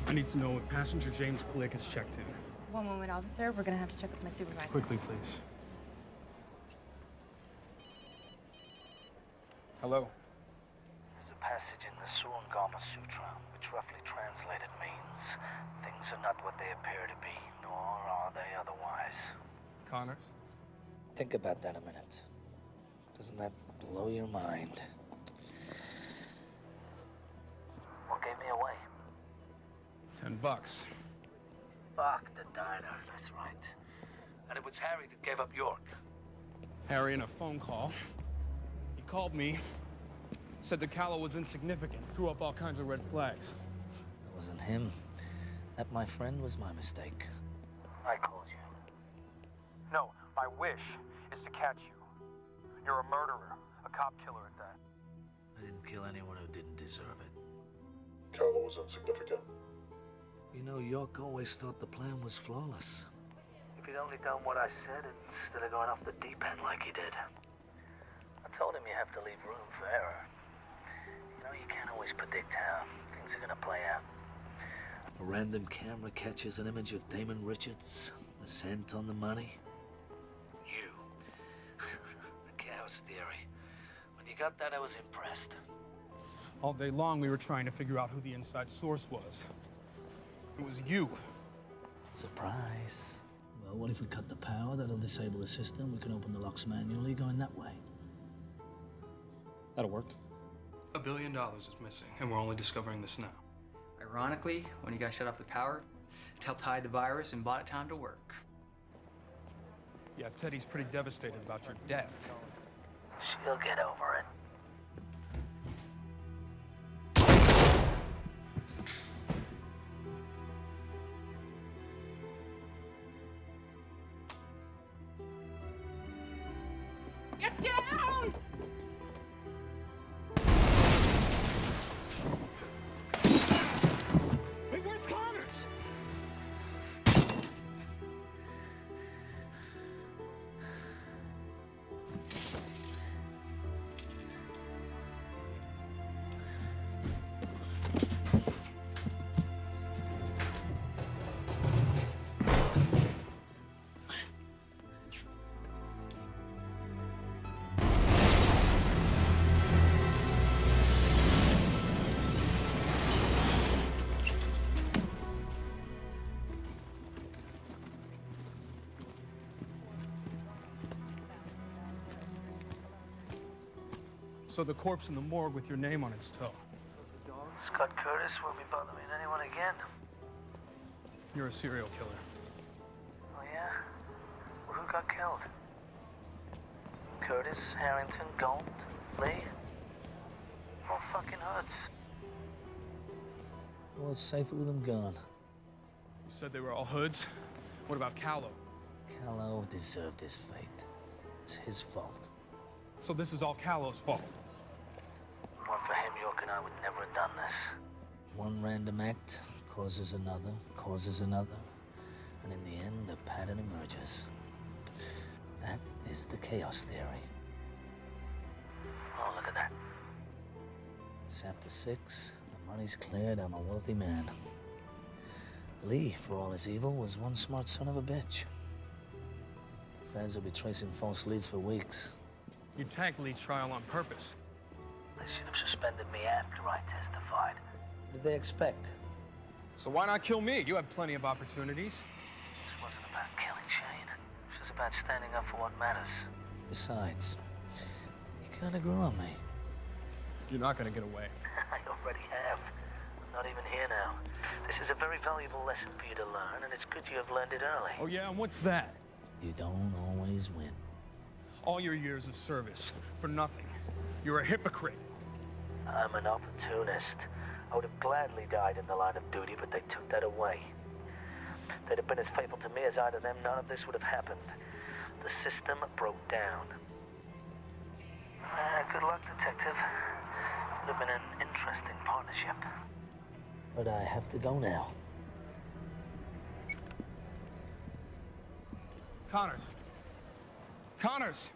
S2: I need to know if passenger James Glick is checked in.
S1: One moment, officer. We're gonna have to check with my supervisor.
S2: Quickly, please.
S3: Hello?
S4: There's a passage in the Surangama Sutra, which roughly translated means things are not what they appear to be, nor are they otherwise.
S3: Connors?
S4: Think about that a minute. Doesn't that blow your mind? What gave me away?
S3: $10.
S4: Fuck the diner, that's right. And it was Harry that gave up York.
S3: Harry, in a phone call, he called me, said the Callow was insignificant, threw up all kinds of red flags.
S4: It wasn't him. That, my friend, was my mistake. I called you.
S18: No, my wish is to catch you. You're a murderer, a cop killer at that.
S4: I didn't kill anyone who didn't deserve it.
S7: Callow was insignificant.
S4: You know, York always thought the plan was flawless. If he'd only done what I said instead of going off the deep end like he did. I told him you have to leave room for error. You know, you can't always predict how things are gonna play out. A random camera catches an image of Damon Richards, the scent on the money. You. The chaos theory. When you got that, I was impressed.
S3: All day long, we were trying to figure out who the inside source was. It was you.
S4: Surprise. Well, what if we cut the power? That'll disable the system. We can open the locks manually, going that way.
S3: That'll work. $1 billion is missing, and we're only discovering this now.
S13: Ironically, when you guys shut off the power, it helped hide the virus and bought it time to work.
S3: Yeah, Teddy's pretty devastated about your death.
S4: She'll get over it.
S1: Get down!
S9: Hey, where's Connors?
S3: So the corpse in the morgue with your name on its toe.
S4: Scott Curtis won't be bothering anyone again.
S3: You're a serial killer.
S4: Oh, yeah? Well, who got killed? Curtis, Harrington, Gold, Lee? All fucking hoods. Well, it's safer with them gone.
S3: You said they were all hoods? What about Callow?
S4: Callow deserved his fate. It's his fault.
S3: So this is all Callow's fault?
S4: One for him, York and I would never have done this. One random act causes another, and in the end, the pattern emerges. That is the chaos theory. Oh, look at that. It's after 6, the money's cleared, I'm a wealthy man. Lee, for all his evil, was one smart son of a bitch. The feds will be tracing false leads for weeks.
S3: You tagged Lee's trial on purpose.
S4: They should have suspended me after I testified. What did they expect?
S3: So why not kill me? You had plenty of opportunities.
S4: This wasn't about killing Shane. It was about standing up for what matters. Besides, you kind of grew on me.
S3: You're not gonna get away.
S4: I already have. I'm not even here now. This is a very valuable lesson for you to learn, and it's good you have learned it early.
S3: Oh yeah, and what's that?
S4: You don't always win.
S3: All your years of service for nothing. You're a hypocrite.
S4: I'm an opportunist. I would have gladly died in the line of duty, but they took that away. If they'd have been as faithful to me as I to them, none of this would have happened. The system broke down. Good luck, Detective. Would have been an interesting partnership. But I have to go now.
S3: Connors. Connors!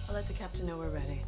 S1: I'll let the captain know we're ready.